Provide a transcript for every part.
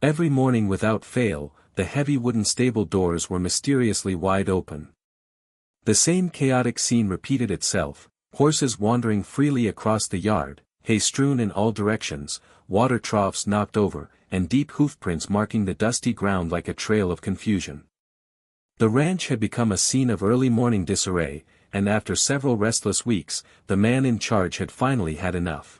Every morning without fail, the heavy wooden stable doors were mysteriously wide open. The same chaotic scene repeated itself, horses wandering freely across the yard, hay strewn in all directions, water troughs knocked over, and deep hoofprints marking the dusty ground like a trail of confusion. The ranch had become a scene of early morning disarray, and after several restless weeks, the man in charge had finally had enough.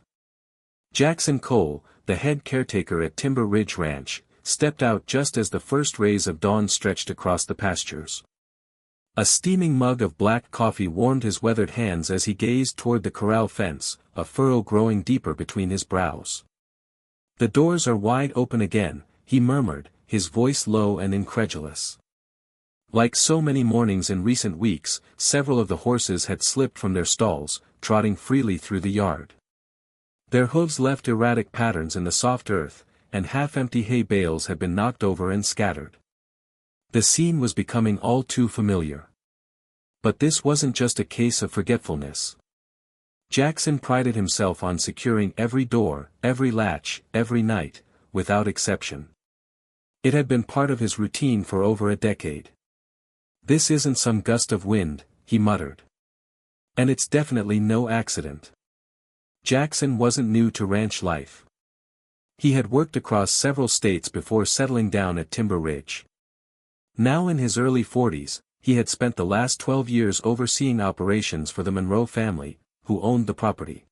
Jackson Cole, the head caretaker at Timber Ridge Ranch, stepped out just as the first rays of dawn stretched across the pastures. A steaming mug of black coffee warmed his weathered hands as he gazed toward the corral fence, a furrow growing deeper between his brows. "The doors are wide open again," he murmured, his voice low and incredulous. Like so many mornings in recent weeks, several of the horses had slipped from their stalls, trotting freely through the yard. Their hooves left erratic patterns in the soft earth, and half-empty hay bales had been knocked over and scattered. The scene was becoming all too familiar. But this wasn't just a case of forgetfulness. Jackson prided himself on securing every door, every latch, every night, without exception. It had been part of his routine for over a decade. "This isn't some gust of wind," he muttered. "And it's definitely no accident." Jackson wasn't new to ranch life. He had worked across several states before settling down at Timber Ridge. Now in his early 40s, he had spent the last 12 years overseeing operations for the Monroe family, who owned the property.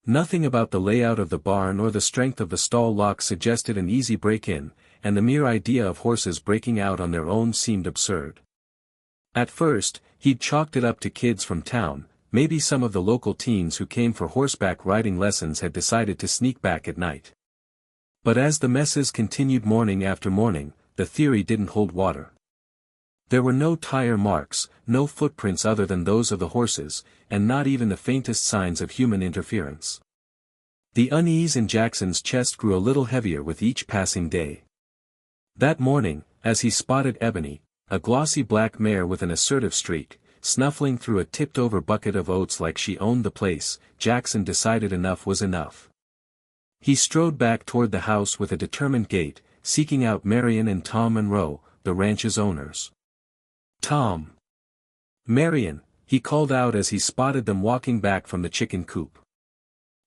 Nothing about the layout of the barn or the strength of the stall lock suggested an easy break-in, and the mere idea of horses breaking out on their own seemed absurd. At first, he'd chalked it up to kids from town. Maybe some of the local teens who came for horseback riding lessons had decided to sneak back at night. But as the messes continued morning after morning, the theory didn't hold water. There were no tire marks, no footprints other than those of the horses, and not even the faintest signs of human interference. The unease in Jackson's chest grew a little heavier with each passing day. That morning, as he spotted Ebony, a glossy black mare with an assertive streak, snuffling through a tipped-over bucket of oats like she owned the place, Jackson decided enough was enough. He strode back toward the house with a determined gait, seeking out Marion and Tom Monroe, the ranch's owners. "Tom! Marion," he called out as he spotted them walking back from the chicken coop.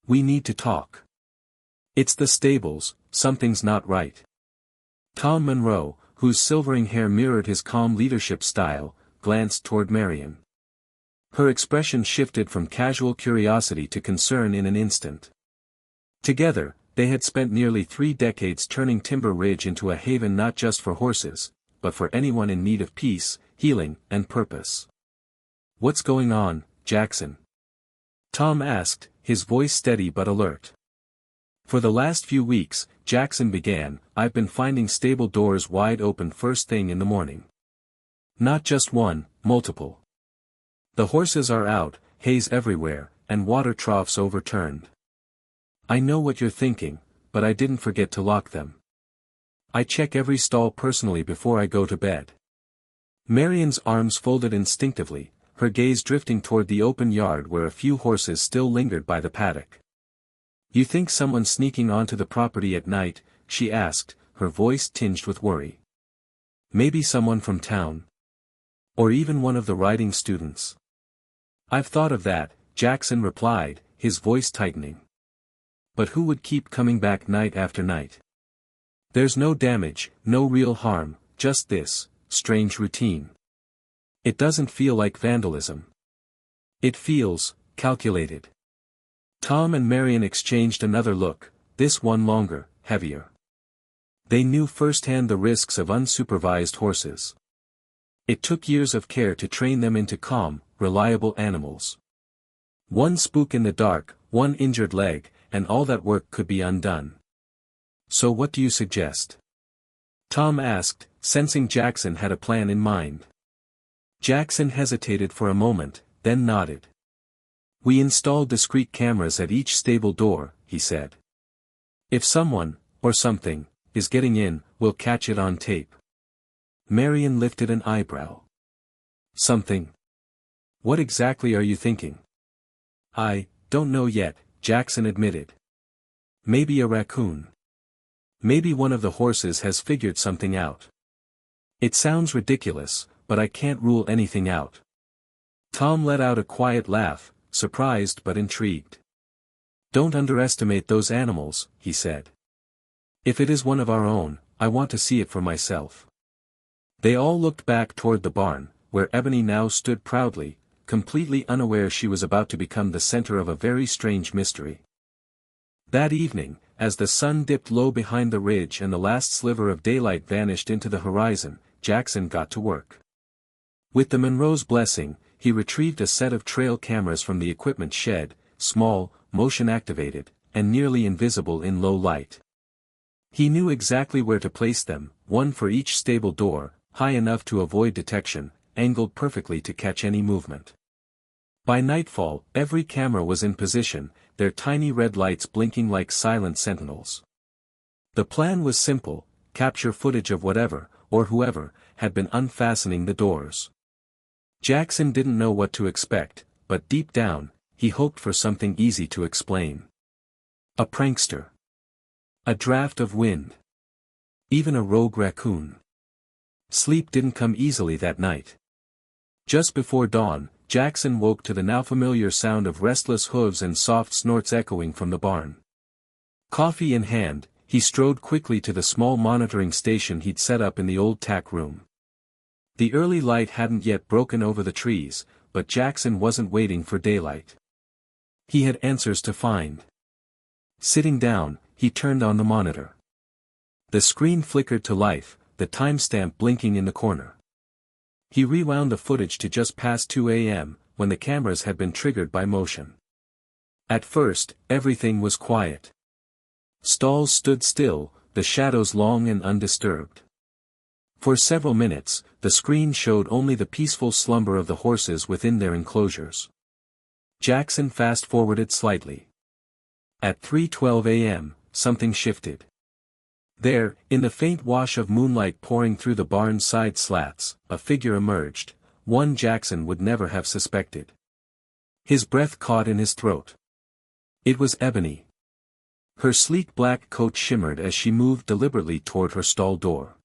"We need to talk. It's the stables, something's not right." Tom Monroe, whose silvering hair mirrored his calm leadership style, glanced toward Marion. Her expression shifted from casual curiosity to concern in an instant. Together, they had spent nearly 3 decades turning Timber Ridge into a haven not just for horses, but for anyone in need of peace, healing, and purpose. "What's going on, Jackson?" Tom asked, his voice steady but alert. "For the last few weeks," Jackson began, "I've been finding stable doors wide open first thing in the morning. Not just one, multiple. The horses are out, hay's everywhere, and water troughs overturned. I know what you're thinking, but I didn't forget to lock them. I check every stall personally before I go to bed." Marion's arms folded instinctively, her gaze drifting toward the open yard where a few horses still lingered by the paddock. "You think someone's sneaking onto the property at night?" she asked, her voice tinged with worry. "Maybe someone from town? Or even one of the riding students?" "I've thought of that," Jackson replied, his voice tightening. "But who would keep coming back night after night? There's no damage, no real harm, just this strange routine. It doesn't feel like vandalism. It feels calculated." Tom and Marion exchanged another look, this one longer, heavier. They knew firsthand the risks of unsupervised horses. It took years of care to train them into calm, reliable animals. One spook in the dark, one injured leg, and all that work could be undone. "So what do you suggest?" Tom asked, sensing Jackson had a plan in mind. Jackson hesitated for a moment, then nodded. "We installed discrete cameras at each stable door," he said. "If someone, or something, is getting in, we'll catch it on tape." Marion lifted an eyebrow. "Something? What exactly are you thinking?" "I don't know yet," Jackson admitted. "Maybe a raccoon. Maybe one of the horses has figured something out. It sounds ridiculous, but I can't rule anything out. Tom let out a quiet laugh, surprised but intrigued. Don't underestimate those animals, he said. If it is one of our own, I want to see it for myself. They all looked back toward the barn, where Ebony now stood proudly, completely unaware she was about to become the center of a very strange mystery. That evening, as the sun dipped low behind the ridge and the last sliver of daylight vanished into the horizon, Jackson got to work. With the Monroe's blessing, he retrieved a set of trail cameras from the equipment shed, small, motion-activated, and nearly invisible in low light. He knew exactly where to place them, one for each stable door, high enough to avoid detection, angled perfectly to catch any movement. By nightfall, every camera was in position, their tiny red lights blinking like silent sentinels. The plan was simple: capture footage of whatever, or whoever, had been unfastening the doors. Jackson didn't know what to expect, but deep down, he hoped for something easy to explain. A prankster. A draft of wind. Even a rogue raccoon. Sleep didn't come easily that night. Just before dawn, Jackson woke to the now familiar sound of restless hooves and soft snorts echoing from the barn. Coffee in hand, he strode quickly to the small monitoring station he'd set up in the old tack room. The early light hadn't yet broken over the trees, but Jackson wasn't waiting for daylight. He had answers to find. Sitting down, he turned on the monitor. The screen flickered to life, the timestamp blinking in the corner. He rewound the footage to just past 2 a.m., when the cameras had been triggered by motion. At first, everything was quiet. Stalls stood still, the shadows long and undisturbed. For several minutes, the screen showed only the peaceful slumber of the horses within their enclosures. Jackson fast-forwarded slightly. At 3:12 a.m., something shifted. There, in the faint wash of moonlight pouring through the barn's side slats, a figure emerged, one Jackson would never have suspected. His breath caught in his throat. It was Ebony. Her sleek black coat shimmered as she moved deliberately toward her stall door.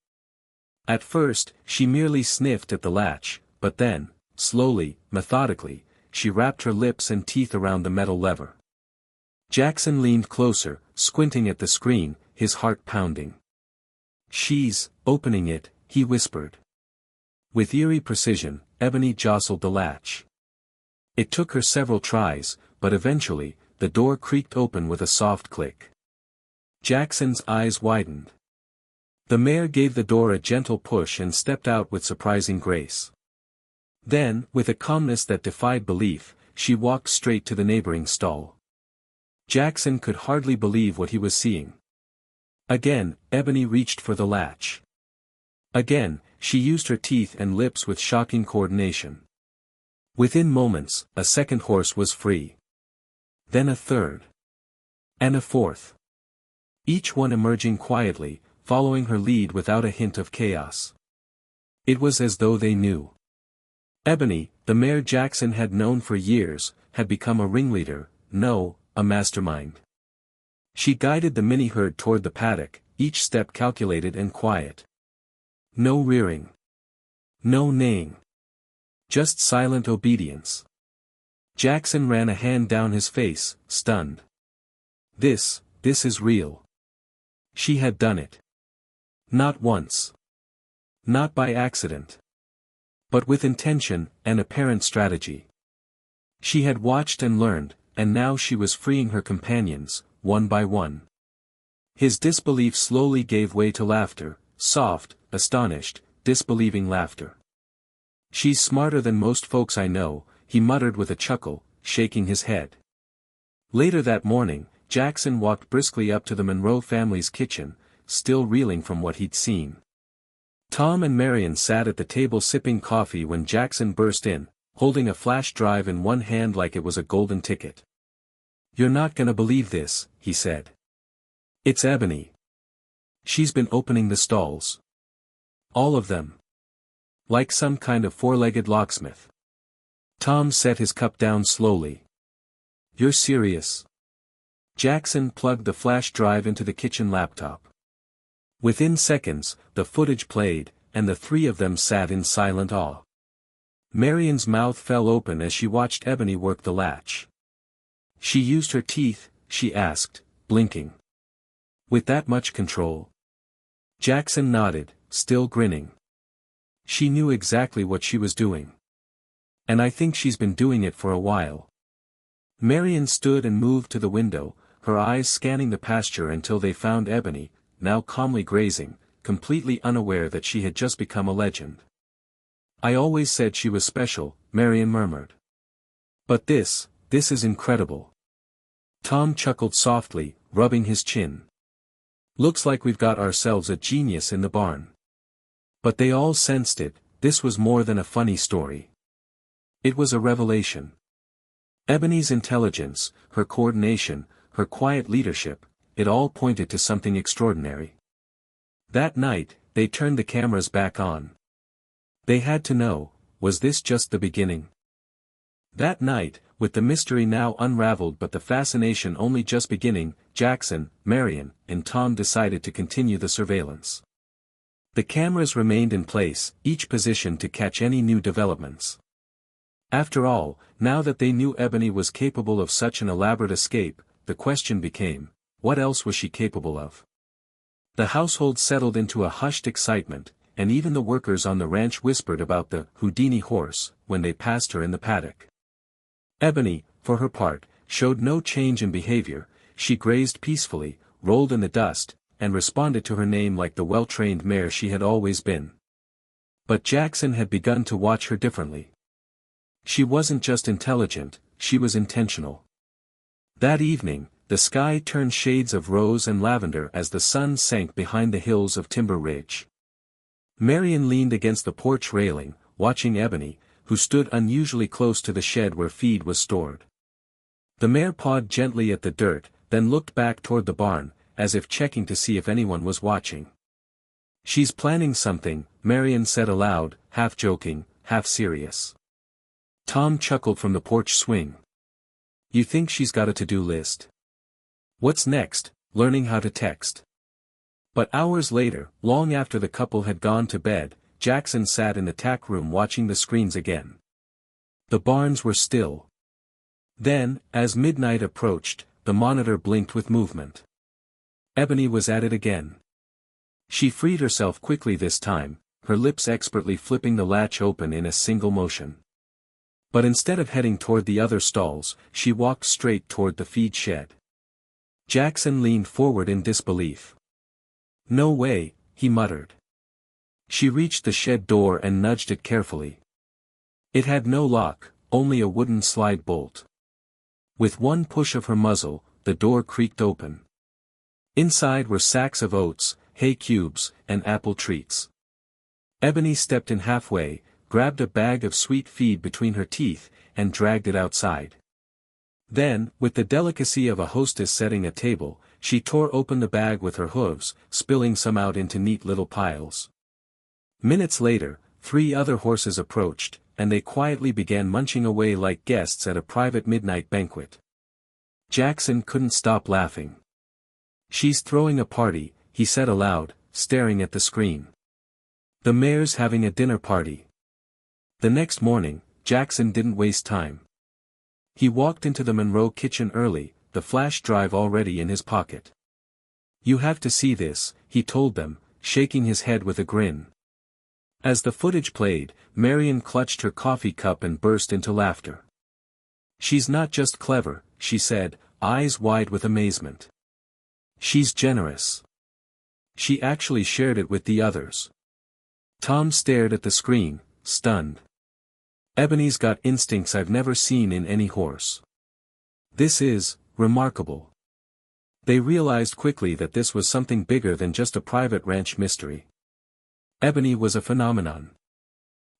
At first, she merely sniffed at the latch, but then, slowly, methodically, she wrapped her lips and teeth around the metal lever. Jackson leaned closer, squinting at the screen, his heart pounding. "She's opening it," he whispered. With eerie precision, Ebony jostled the latch. It took her several tries, but eventually, the door creaked open with a soft click. Jackson's eyes widened. The mare gave the door a gentle push and stepped out with surprising grace. Then, with a calmness that defied belief, she walked straight to the neighboring stall. Jackson could hardly believe what he was seeing. Again, Ebony reached for the latch. Again, she used her teeth and lips with shocking coordination. Within moments, a second horse was free. Then a third. And a fourth. Each one emerging quietly, following her lead without a hint of chaos. It was as though they knew. Ebony, the mare Jackson had known for years, had become a ringleader, no, a mastermind. She guided the mini-herd toward the paddock, each step calculated and quiet. No rearing. No neighing. Just silent obedience. Jackson ran a hand down his face, stunned. This is real. She had done it. Not once. Not by accident. But with intention and apparent strategy. She had watched and learned, and now she was freeing her companions, one by one. His disbelief slowly gave way to laughter, soft, astonished, disbelieving laughter. "She's smarter than most folks I know," he muttered with a chuckle, shaking his head. Later that morning, Jackson walked briskly up to the Monroe family's kitchen, still reeling from what he'd seen. Tom and Marion sat at the table sipping coffee when Jackson burst in, holding a flash drive in one hand like it was a golden ticket. "You're not gonna believe this," he said. "It's Ebony. She's been opening the stalls. All of them. Like some kind of four-legged locksmith." Tom set his cup down slowly. "You're serious?" Jackson plugged the flash drive into the kitchen laptop. Within seconds, the footage played, and the three of them sat in silent awe. Marian's mouth fell open as she watched Ebony work the latch. "She used her teeth?" she asked, blinking. "With that much control?" Jackson nodded, still grinning. "She knew exactly what she was doing. And I think she's been doing it for a while." Marian stood and moved to the window, her eyes scanning the pasture until they found Ebony, now calmly grazing, completely unaware that she had just become a legend. "I always said she was special," Marian murmured. "But this is incredible." Tom chuckled softly, rubbing his chin. "Looks like we've got ourselves a genius in the barn." But they all sensed it, this was more than a funny story. It was a revelation. Ebony's intelligence, her coordination, her quiet leadership, it all pointed to something extraordinary. That night, they turned the cameras back on. They had to know, was this just the beginning? That night, with the mystery now unraveled but the fascination only just beginning, Jackson, Marian, and Tom decided to continue the surveillance. The cameras remained in place, each positioned to catch any new developments. After all, now that they knew Ebony was capable of such an elaborate escape, the question became, what else was she capable of? The household settled into a hushed excitement, and even the workers on the ranch whispered about the Houdini horse, when they passed her in the paddock. Ebony, for her part, showed no change in behavior, she grazed peacefully, rolled in the dust, and responded to her name like the well-trained mare she had always been. But Jackson had begun to watch her differently. She wasn't just intelligent, she was intentional. That evening, the sky turned shades of rose and lavender as the sun sank behind the hills of Timber Ridge. Marian leaned against the porch railing, watching Ebony, who stood unusually close to the shed where feed was stored. The mare pawed gently at the dirt, then looked back toward the barn, as if checking to see if anyone was watching. "She's planning something," Marian said aloud, half joking, half serious. Tom chuckled from the porch swing. "You think she's got a to-do list?" "What's next? Learning how to text." But hours later, long after the couple had gone to bed, Jackson sat in the tack room watching the screens again. The barns were still. Then, as midnight approached, the monitor blinked with movement. Ebony was at it again. She freed herself quickly this time, her lips expertly flipping the latch open in a single motion. But instead of heading toward the other stalls, she walked straight toward the feed shed. Jackson leaned forward in disbelief. "No way," he muttered. She reached the shed door and nudged it carefully. It had no lock, only a wooden slide bolt. With one push of her muzzle, the door creaked open. Inside were sacks of oats, hay cubes, and apple treats. Ebony stepped in halfway, grabbed a bag of sweet feed between her teeth, and dragged it outside. Then, with the delicacy of a hostess setting a table, she tore open the bag with her hooves, spilling some out into neat little piles. Minutes later, 3 other horses approached, and they quietly began munching away like guests at a private midnight banquet. Jackson couldn't stop laughing. "She's throwing a party," he said aloud, staring at the screen. "The mayor's having a dinner party." The next morning, Jackson didn't waste time. He walked into the Monroe kitchen early, the flash drive already in his pocket. "You have to see this," he told them, shaking his head with a grin. As the footage played, Marian clutched her coffee cup and burst into laughter. "She's not just clever," she said, eyes wide with amazement. "She's generous. She actually shared it with the others." Tom stared at the screen, stunned. "Ebony's got instincts I've never seen in any horse. This is remarkable." They realized quickly that this was something bigger than just a private ranch mystery. Ebony was a phenomenon.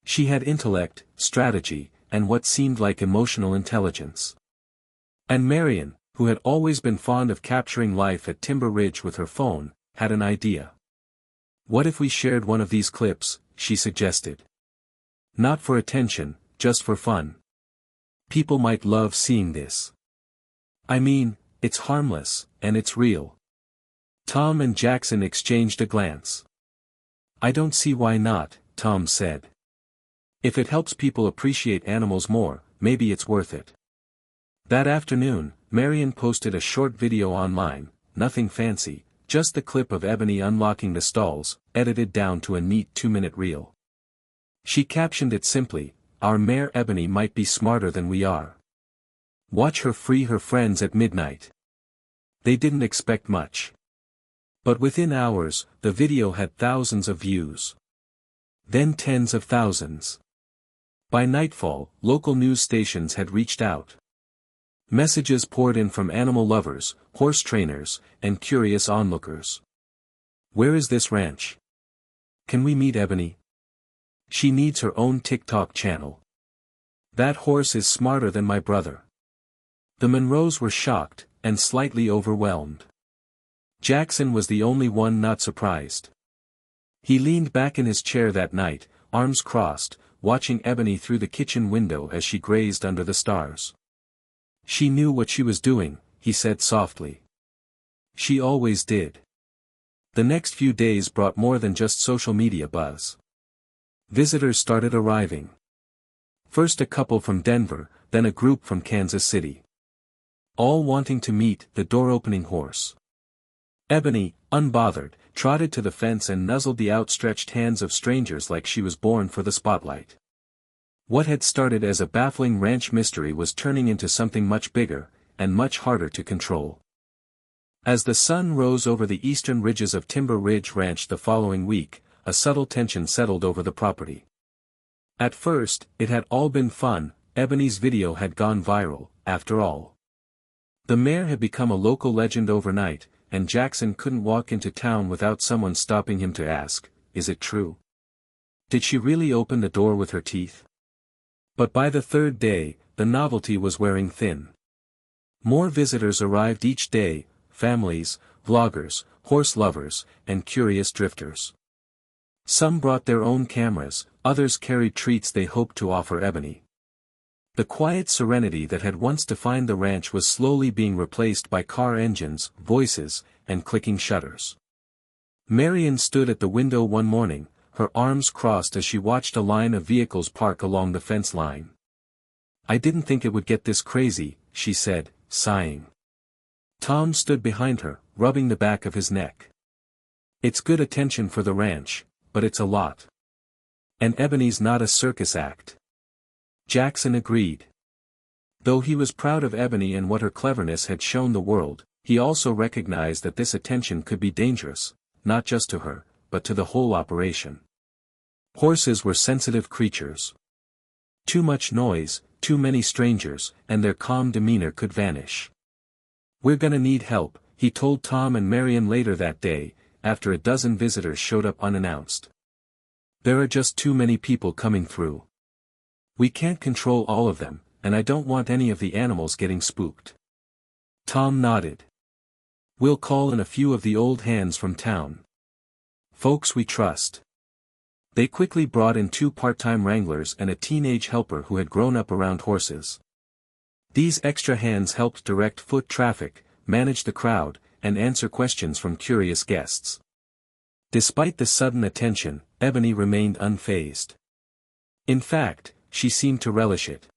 She had intellect, strategy, and what seemed like emotional intelligence. And Marian, who had always been fond of capturing life at Timber Ridge with her phone, had an idea. "What if we shared one of these clips?" she suggested. "Not for attention, just for fun. People might love seeing this. I mean, it's harmless, and it's real." Tom and Jackson exchanged a glance. "I don't see why not," Tom said. "If it helps people appreciate animals more, maybe it's worth it." That afternoon, Marion posted a short video online, nothing fancy, just the clip of Ebony unlocking the stalls, edited down to a neat 2-minute reel. She captioned it simply, "Our mare Ebony might be smarter than we are. Watch her free her friends at midnight." They didn't expect much. But within hours, the video had thousands of views. Then tens of thousands. By nightfall, local news stations had reached out. Messages poured in from animal lovers, horse trainers, and curious onlookers. "Where is this ranch? Can we meet Ebony? She needs her own TikTok channel. That horse is smarter than my brother." The Monroes were shocked, and slightly overwhelmed. Jackson was the only one not surprised. He leaned back in his chair that night, arms crossed, watching Ebony through the kitchen window as she grazed under the stars. "She knew what she was doing," he said softly. "She always did." The next few days brought more than just social media buzz. Visitors started arriving. First a couple from Denver, then a group from Kansas City. All wanting to meet the door-opening horse. Ebony, unbothered, trotted to the fence and nuzzled the outstretched hands of strangers like she was born for the spotlight. What had started as a baffling ranch mystery was turning into something much bigger, and much harder to control. As the sun rose over the eastern ridges of Timber Ridge Ranch the following week, a subtle tension settled over the property. At first, it had all been fun. Ebony's video had gone viral, after all. The mare had become a local legend overnight, and Jackson couldn't walk into town without someone stopping him to ask, "Is it true? Did she really open the door with her teeth?" But by the third day, the novelty was wearing thin. More visitors arrived each day, families, vloggers, horse lovers, and curious drifters. Some brought their own cameras, others carried treats they hoped to offer Ebony. The quiet serenity that had once defined the ranch was slowly being replaced by car engines, voices, and clicking shutters. Marion stood at the window one morning, her arms crossed as she watched a line of vehicles park along the fence line. "I didn't think it would get this crazy," she said, sighing. Tom stood behind her, rubbing the back of his neck. "It's good attention for the ranch, but it's a lot. And Ebony's not a circus act." Jackson agreed. Though he was proud of Ebony and what her cleverness had shown the world, he also recognized that this attention could be dangerous, not just to her, but to the whole operation. Horses were sensitive creatures. Too much noise, too many strangers, and their calm demeanor could vanish. "We're gonna need help," he told Tom and Marion later that day, after a dozen visitors showed up unannounced. "There are just too many people coming through. We can't control all of them, and I don't want any of the animals getting spooked." Tom nodded. "We'll call in a few of the old hands from town. Folks we trust." They quickly brought in 2 part-time wranglers and a teenage helper who had grown up around horses. These extra hands helped direct foot traffic, manage the crowd, and answer questions from curious guests. Despite the sudden attention, Ebony remained unfazed. In fact, she seemed to relish it.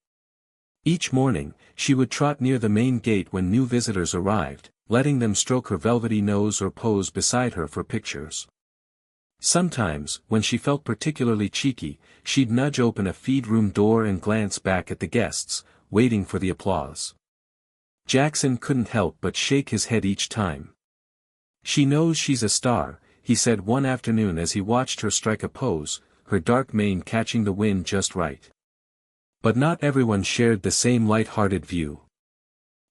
Each morning, she would trot near the main gate when new visitors arrived, letting them stroke her velvety nose or pose beside her for pictures. Sometimes, when she felt particularly cheeky, she'd nudge open a feed room door and glance back at the guests, waiting for the applause. Jackson couldn't help but shake his head each time. "She knows she's a star," he said one afternoon as he watched her strike a pose, her dark mane catching the wind just right. But not everyone shared the same light-hearted view.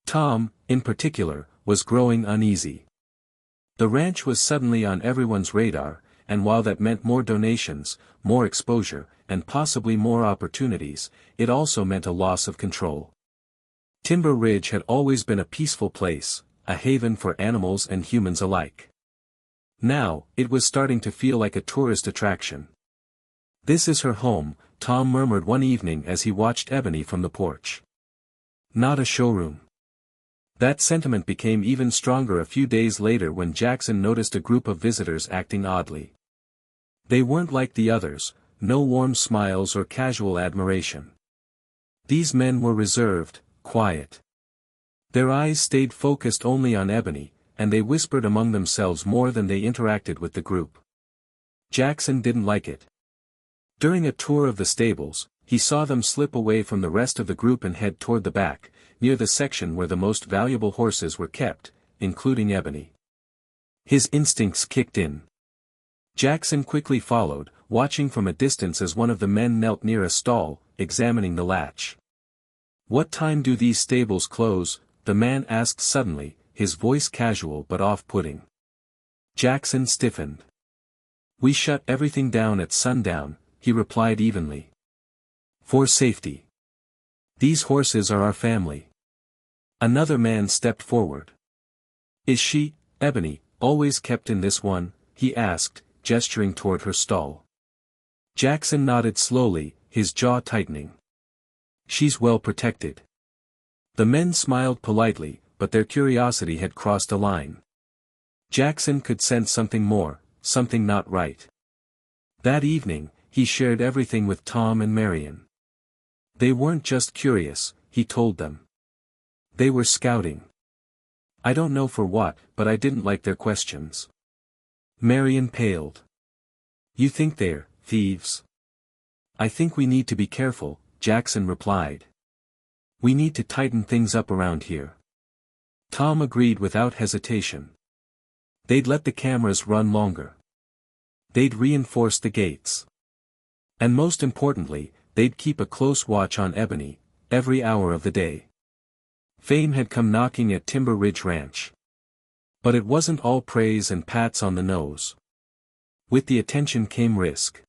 Tom, in particular, was growing uneasy. The ranch was suddenly on everyone's radar, and while that meant more donations, more exposure, and possibly more opportunities, it also meant a loss of control. Timber Ridge had always been a peaceful place, a haven for animals and humans alike. Now, it was starting to feel like a tourist attraction. "This is her home," Tom murmured one evening as he watched Ebony from the porch. "Not a showroom. That sentiment became even stronger a few days later when Jackson noticed a group of visitors acting oddly. They weren't like the others, no warm smiles or casual admiration. These men were reserved, quiet. Their eyes stayed focused only on Ebony, and they whispered among themselves more than they interacted with the group. Jackson didn't like it. During a tour of the stables, he saw them slip away from the rest of the group and head toward the back, near the section where the most valuable horses were kept, including Ebony. His instincts kicked in. Jackson quickly followed, watching from a distance as one of the men knelt near a stall, examining the latch. "What time do these stables close?" the man asked suddenly, his voice casual but off-putting. Jackson stiffened. "We shut everything down at sundown," he replied evenly. "For safety. These horses are our family." Another man stepped forward. "Is she, Ebony, always kept in this one?" he asked, gesturing toward her stall. Jackson nodded slowly, his jaw tightening. "She's well protected." The men smiled politely, but their curiosity had crossed a line. Jackson could sense something more, something not right. That evening, he shared everything with Tom and Marion. They weren't just curious, he told them. They were scouting. "I don't know for what, but I didn't like their questions." Marion paled. "You think they're thieves?" "I think we need to be careful," Jackson replied. "We need to tighten things up around here." Tom agreed without hesitation. They'd let the cameras run longer. They'd reinforce the gates. And most importantly, they'd keep a close watch on Ebony, every hour of the day. Fame had come knocking at Timber Ridge Ranch. But it wasn't all praise and pats on the nose. With the attention came risk.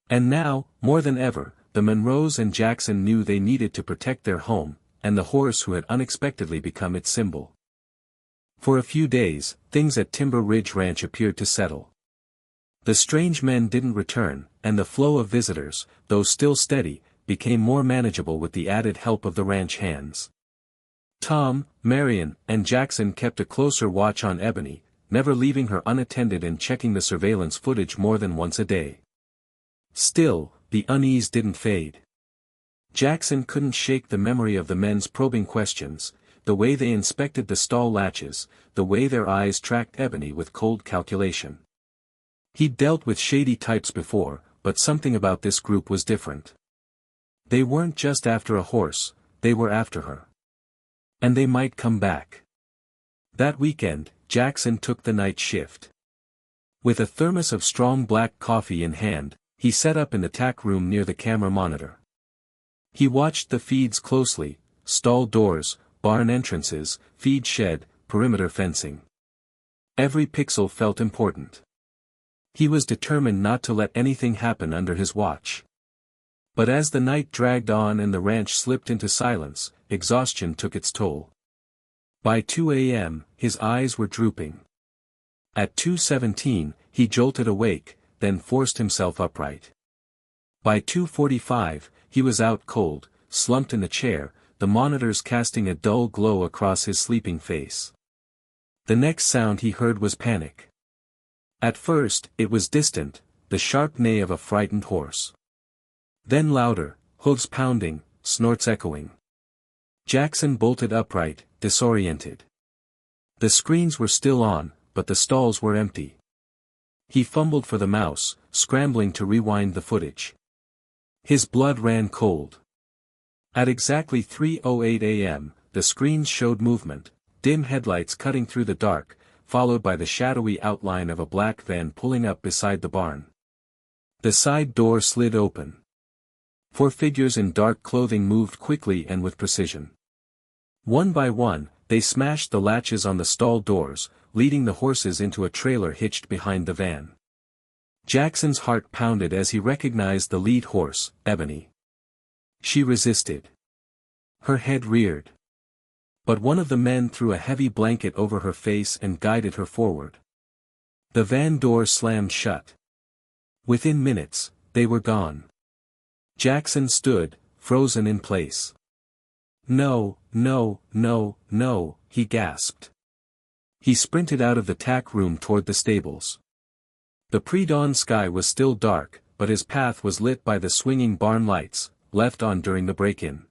And now, more than ever, the Monroes and Jackson knew they needed to protect their home, and the horse who had unexpectedly become its symbol. For a few days, things at Timber Ridge Ranch appeared to settle. The strange men didn't return, and the flow of visitors, though still steady, became more manageable with the added help of the ranch hands. Tom, Marion, and Jackson kept a closer watch on Ebony, never leaving her unattended and checking the surveillance footage more than once a day. Still, the unease didn't fade. Jackson couldn't shake the memory of the men's probing questions, the way they inspected the stall latches, the way their eyes tracked Ebony with cold calculation. He'd dealt with shady types before, but something about this group was different. They weren't just after a horse, they were after her. And they might come back. That weekend, Jackson took the night shift. With a thermos of strong black coffee in hand, he set up in the tack room near the camera monitor. He watched the feeds closely: stall doors, barn entrances, feed shed, perimeter fencing. Every pixel felt important. He was determined not to let anything happen under his watch. But as the night dragged on and the ranch slipped into silence, exhaustion took its toll. By 2 a.m., his eyes were drooping. At 2:17, he jolted awake, then forced himself upright. By 2:45, he was out cold, slumped in a chair, the monitors casting a dull glow across his sleeping face. The next sound he heard was panic. At first, it was distant, the sharp neigh of a frightened horse. Then louder, hooves pounding, snorts echoing. Jackson bolted upright, disoriented. The screens were still on, but the stalls were empty. He fumbled for the mouse, scrambling to rewind the footage. His blood ran cold. At exactly 3:08 a.m., the screens showed movement, dim headlights cutting through the dark, followed by the shadowy outline of a black van pulling up beside the barn. The side door slid open. 4 figures in dark clothing moved quickly and with precision. One by one, they smashed the latches on the stall doors, leading the horses into a trailer hitched behind the van. Jackson's heart pounded as he recognized the lead horse, Ebony. She resisted. Her head reared. But one of the men threw a heavy blanket over her face and guided her forward. The van door slammed shut. Within minutes, they were gone. Jackson stood, frozen in place. No, no, no, no, he gasped. He sprinted out of the tack room toward the stables. The pre-dawn sky was still dark, but his path was lit by the swinging barn lights, left on during the break-in.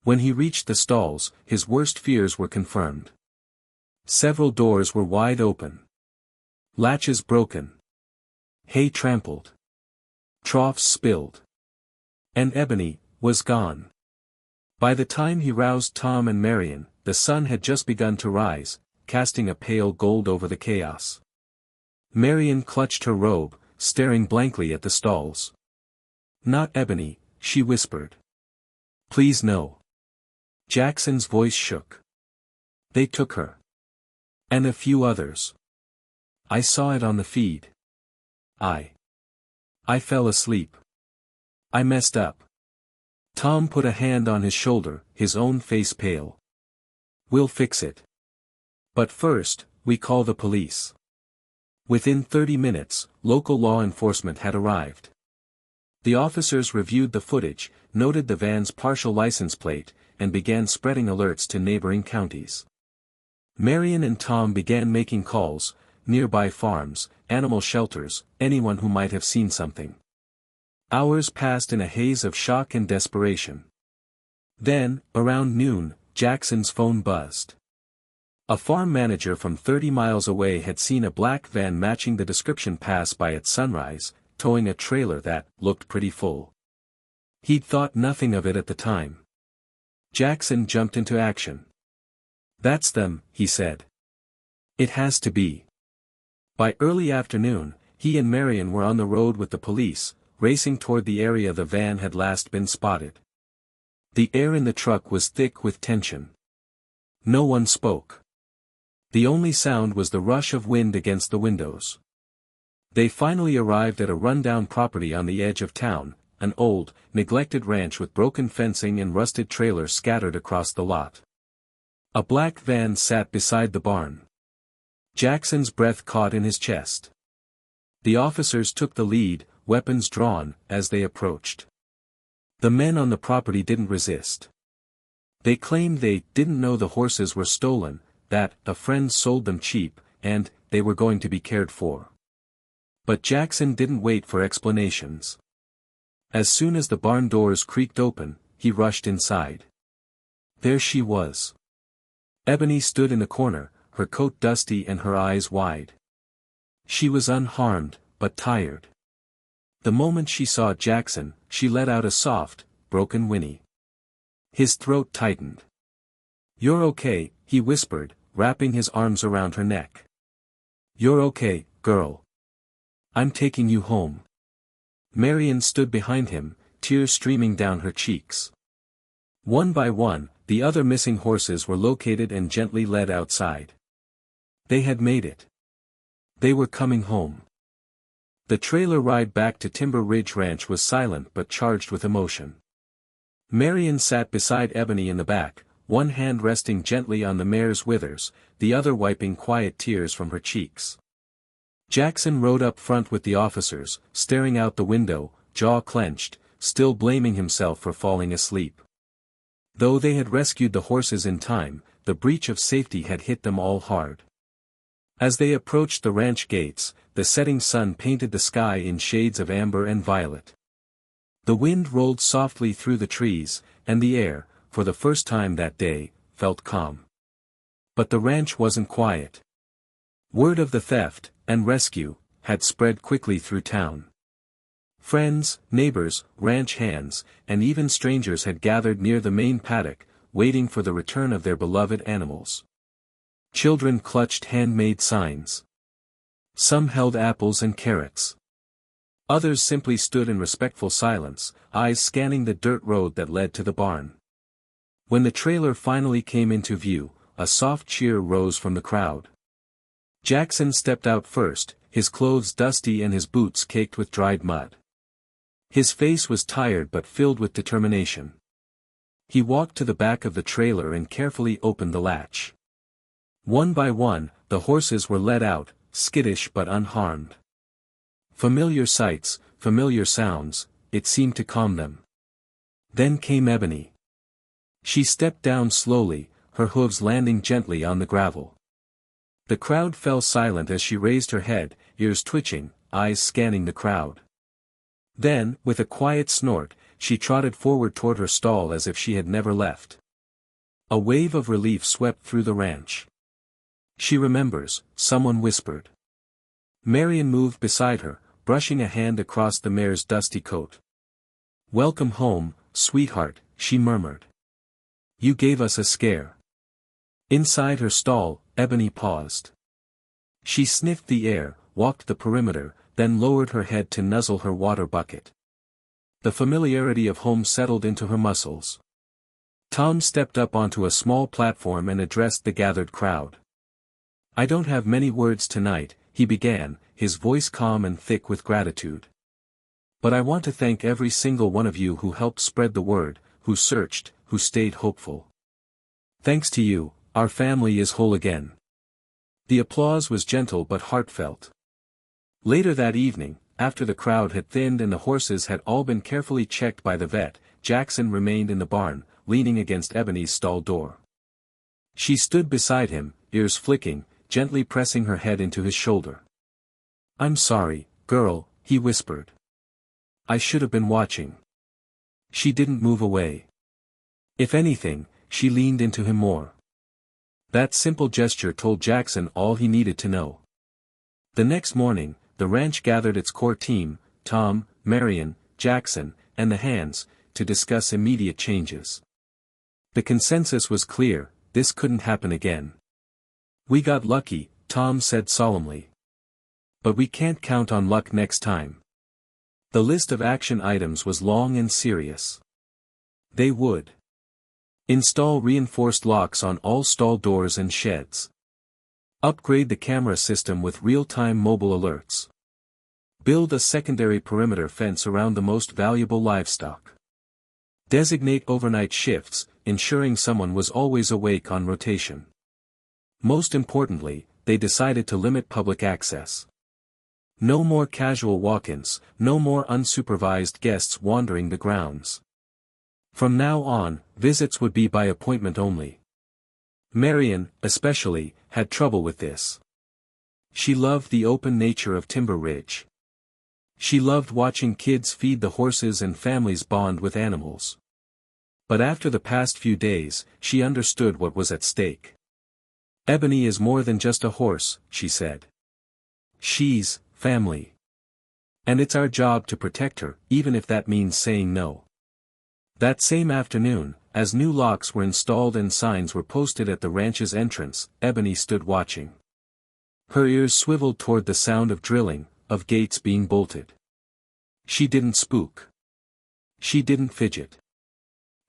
When he reached the stalls, his worst fears were confirmed. Several doors were wide open. Latches broken. Hay trampled. Troughs spilled. And Ebony was gone. By the time he roused Tom and Marion, the sun had just begun to rise, casting a pale gold over the chaos. Marion clutched her robe, staring blankly at the stalls. "Not Ebony," she whispered. "Please no." Jackson's voice shook. "They took her. And a few others. I saw it on the feed. I fell asleep. I messed up." Tom put a hand on his shoulder, his own face pale. "We'll fix it. But first, we call the police." Within 30 minutes, local law enforcement had arrived. The officers reviewed the footage, noted the van's partial license plate, and began spreading alerts to neighboring counties. Marion and Tom began making calls, nearby farms, animal shelters, anyone who might have seen something. Hours passed in a haze of shock and desperation. Then, around noon, Jackson's phone buzzed. A farm manager from 30 miles away had seen a black van matching the description pass by at sunrise, towing a trailer that looked pretty full. He'd thought nothing of it at the time. Jackson jumped into action. "That's them," he said. "It has to be." By early afternoon, he and Marion were on the road with the police, racing toward the area the van had last been spotted. The air in the truck was thick with tension. No one spoke. The only sound was the rush of wind against the windows. They finally arrived at a rundown property on the edge of town, an old, neglected ranch with broken fencing and rusted trailers scattered across the lot. A black van sat beside the barn. Jackson's breath caught in his chest. The officers took the lead, weapons drawn, as they approached. The men on the property didn't resist. They claimed they didn't know the horses were stolen, that a friend sold them cheap, and they were going to be cared for. But Jackson didn't wait for explanations. As soon as the barn doors creaked open, he rushed inside. There she was. Ebony stood in the corner, her coat dusty and her eyes wide. She was unharmed, but tired. The moment she saw Jackson, she let out a soft, broken whinny. His throat tightened. "You're okay," he whispered, wrapping his arms around her neck. "You're okay, girl. I'm taking you home." Marion stood behind him, tears streaming down her cheeks. One by one, the other missing horses were located and gently led outside. They had made it. They were coming home. The trailer ride back to Timber Ridge Ranch was silent but charged with emotion. Marion sat beside Ebony in the back, one hand resting gently on the mare's withers, the other wiping quiet tears from her cheeks. Jackson rode up front with the officers, staring out the window, jaw clenched, still blaming himself for falling asleep. Though they had rescued the horses in time, the breach of safety had hit them all hard. As they approached the ranch gates, the setting sun painted the sky in shades of amber and violet. The wind rolled softly through the trees, and the air, for the first time that day, felt calm. But the ranch wasn't quiet. Word of the theft, and rescue, had spread quickly through town. Friends, neighbors, ranch hands, and even strangers had gathered near the main paddock, waiting for the return of their beloved animals. Children clutched handmade signs. Some held apples and carrots. Others simply stood in respectful silence, eyes scanning the dirt road that led to the barn. When the trailer finally came into view, a soft cheer rose from the crowd. Jackson stepped out first, his clothes dusty and his boots caked with dried mud. His face was tired but filled with determination. He walked to the back of the trailer and carefully opened the latch. One by one, the horses were led out, skittish but unharmed. Familiar sights, familiar sounds, it seemed to calm them. Then came Ebony. She stepped down slowly, her hooves landing gently on the gravel. The crowd fell silent as she raised her head, ears twitching, eyes scanning the crowd. Then, with a quiet snort, she trotted forward toward her stall as if she had never left. A wave of relief swept through the ranch. "She remembers," someone whispered. Marion moved beside her, brushing a hand across the mare's dusty coat. "Welcome home, sweetheart," she murmured. "You gave us a scare." Inside her stall, Ebony paused. She sniffed the air, walked the perimeter, then lowered her head to nuzzle her water bucket. The familiarity of home settled into her muscles. Tom stepped up onto a small platform and addressed the gathered crowd. "I don't have many words tonight," he began, his voice calm and thick with gratitude. "But I want to thank every single one of you who helped spread the word, who searched, who stayed hopeful. Thanks to you, our family is whole again." The applause was gentle but heartfelt. Later that evening, after the crowd had thinned and the horses had all been carefully checked by the vet, Jackson remained in the barn, leaning against Ebony's stall door. She stood beside him, ears flicking, gently pressing her head into his shoulder. "I'm sorry, girl," he whispered. "I should have been watching." She didn't move away. If anything, she leaned into him more. That simple gesture told Jackson all he needed to know. The next morning, the ranch gathered its core team, Tom, Marion, Jackson, and the hands, to discuss immediate changes. The consensus was clear: this couldn't happen again. "We got lucky," Tom said solemnly. "But we can't count on luck next time." The list of action items was long and serious. They would install reinforced locks on all stall doors and sheds. Upgrade the camera system with real-time mobile alerts. Build a secondary perimeter fence around the most valuable livestock. Designate overnight shifts, ensuring someone was always awake on rotation. Most importantly, they decided to limit public access. No more casual walk-ins, no more unsupervised guests wandering the grounds. From now on, visits would be by appointment only. Marion, especially, had trouble with this. She loved the open nature of Timber Ridge. She loved watching kids feed the horses and families bond with animals. But after the past few days, she understood what was at stake. "Ebony is more than just a horse," she said. "She's family. And it's our job to protect her, even if that means saying no." That same afternoon, as new locks were installed and signs were posted at the ranch's entrance, Ebony stood watching. Her ears swiveled toward the sound of drilling, of gates being bolted. She didn't spook. She didn't fidget.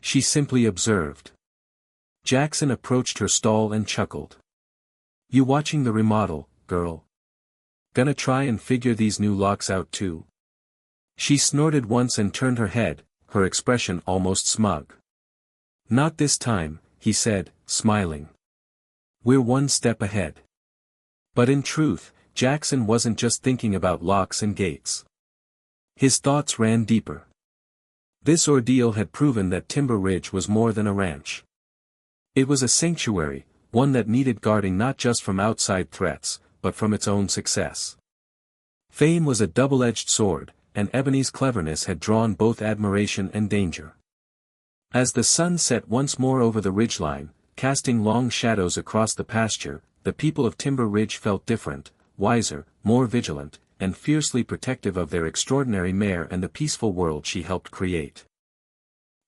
She simply observed. Jackson approached her stall and chuckled. "You watching the remodel, girl? Gonna try and figure these new locks out too?" She snorted once and turned her head, her expression almost smug. "Not this time," he said, smiling. "We're one step ahead." But in truth, Jackson wasn't just thinking about locks and gates. His thoughts ran deeper. This ordeal had proven that Timber Ridge was more than a ranch. It was a sanctuary, one that needed guarding not just from outside threats, but from its own success. Fame was a double-edged sword, and Ebony's cleverness had drawn both admiration and danger. As the sun set once more over the ridgeline, casting long shadows across the pasture, the people of Timber Ridge felt different, wiser, more vigilant, and fiercely protective of their extraordinary mare and the peaceful world she helped create.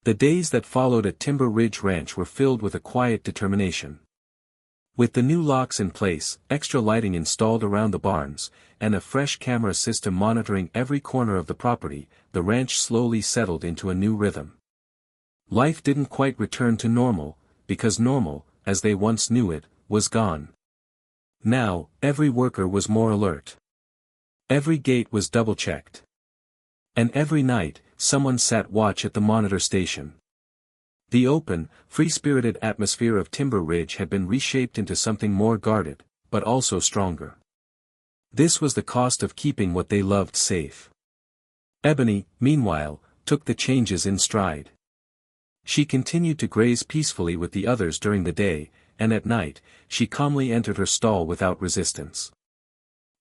The days that followed at Timber Ridge Ranch were filled with a quiet determination. With the new locks in place, extra lighting installed around the barns, and a fresh camera system monitoring every corner of the property, the ranch slowly settled into a new rhythm. Life didn't quite return to normal, because normal, as they once knew it, was gone. Now, every worker was more alert. Every gate was double-checked. And every night, someone sat watch at the monitor station. The open, free-spirited atmosphere of Timber Ridge had been reshaped into something more guarded, but also stronger. This was the cost of keeping what they loved safe. Ebony, meanwhile, took the changes in stride. She continued to graze peacefully with the others during the day, and at night, she calmly entered her stall without resistance.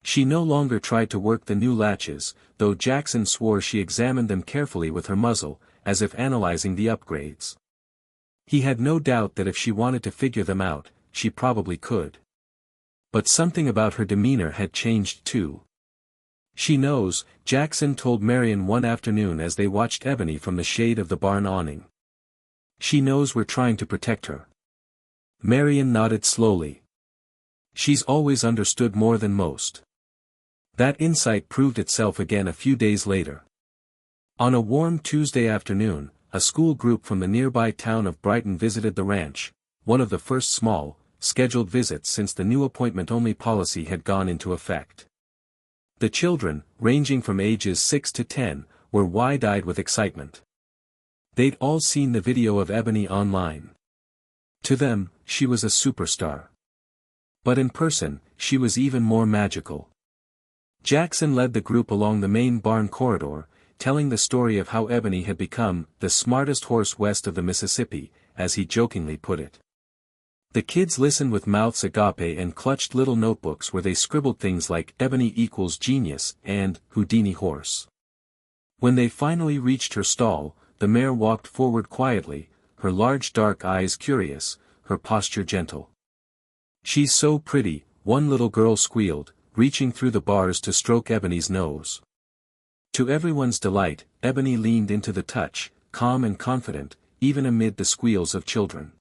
She no longer tried to work the new latches, though Jackson swore she examined them carefully with her muzzle, as if analyzing the upgrades. He had no doubt that if she wanted to figure them out, she probably could. But something about her demeanor had changed too. "She knows," Jackson told Marion one afternoon as they watched Ebony from the shade of the barn awning. "She knows we're trying to protect her." Marion nodded slowly. "She's always understood more than most." That insight proved itself again a few days later. On a warm Tuesday afternoon, a school group from the nearby town of Brighton visited the ranch, one of the first small, scheduled visits since the new appointment-only policy had gone into effect. The children, ranging from ages 6 to 10, were wide-eyed with excitement. They'd all seen the video of Ebony online. To them, she was a superstar. But in person, she was even more magical. Jackson led the group along the main barn corridor, telling the story of how Ebony had become the smartest horse west of the Mississippi, as he jokingly put it. The kids listened with mouths agape and clutched little notebooks where they scribbled things like "Ebony equals genius" and "Houdini horse." When they finally reached her stall, the mare walked forward quietly, her large dark eyes curious, her posture gentle. "She's so pretty," one little girl squealed, reaching through the bars to stroke Ebony's nose. To everyone's delight, Ebony leaned into the touch, calm and confident, even amid the squeals of children.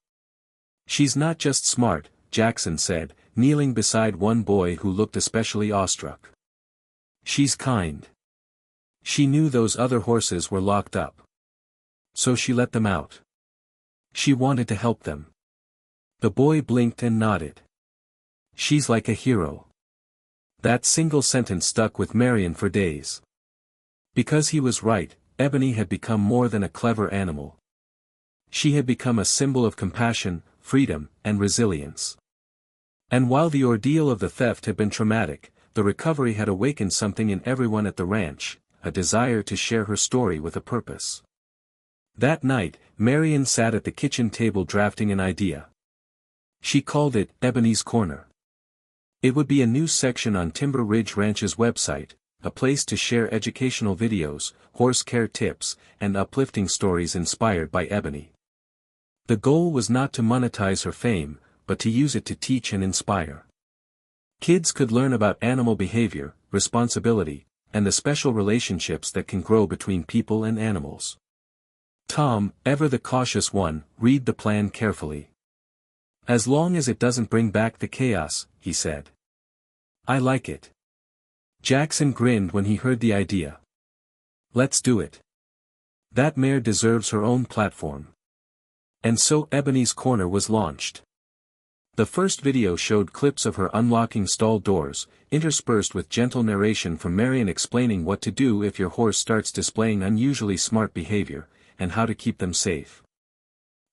"She's not just smart," Jackson said, kneeling beside one boy who looked especially awestruck. "She's kind. She knew those other horses were locked up. So she let them out. She wanted to help them." The boy blinked and nodded. "She's like a hero." That single sentence stuck with Marion for days. Because he was right, Ebony had become more than a clever animal. She had become a symbol of compassion, freedom, and resilience. And while the ordeal of the theft had been traumatic, the recovery had awakened something in everyone at the ranch, a desire to share her story with a purpose. That night, Marion sat at the kitchen table drafting an idea. She called it Ebony's Corner. It would be a new section on Timber Ridge Ranch's website, a place to share educational videos, horse care tips, and uplifting stories inspired by Ebony. The goal was not to monetize her fame, but to use it to teach and inspire. Kids could learn about animal behavior, responsibility, and the special relationships that can grow between people and animals. Tom, ever the cautious one, read the plan carefully. "As long as it doesn't bring back the chaos," he said. "I like it." Jackson grinned when he heard the idea. "Let's do it. That mare deserves her own platform." And so Ebony's Corner was launched. The first video showed clips of her unlocking stall doors, interspersed with gentle narration from Marion explaining what to do if your horse starts displaying unusually smart behavior, and how to keep them safe.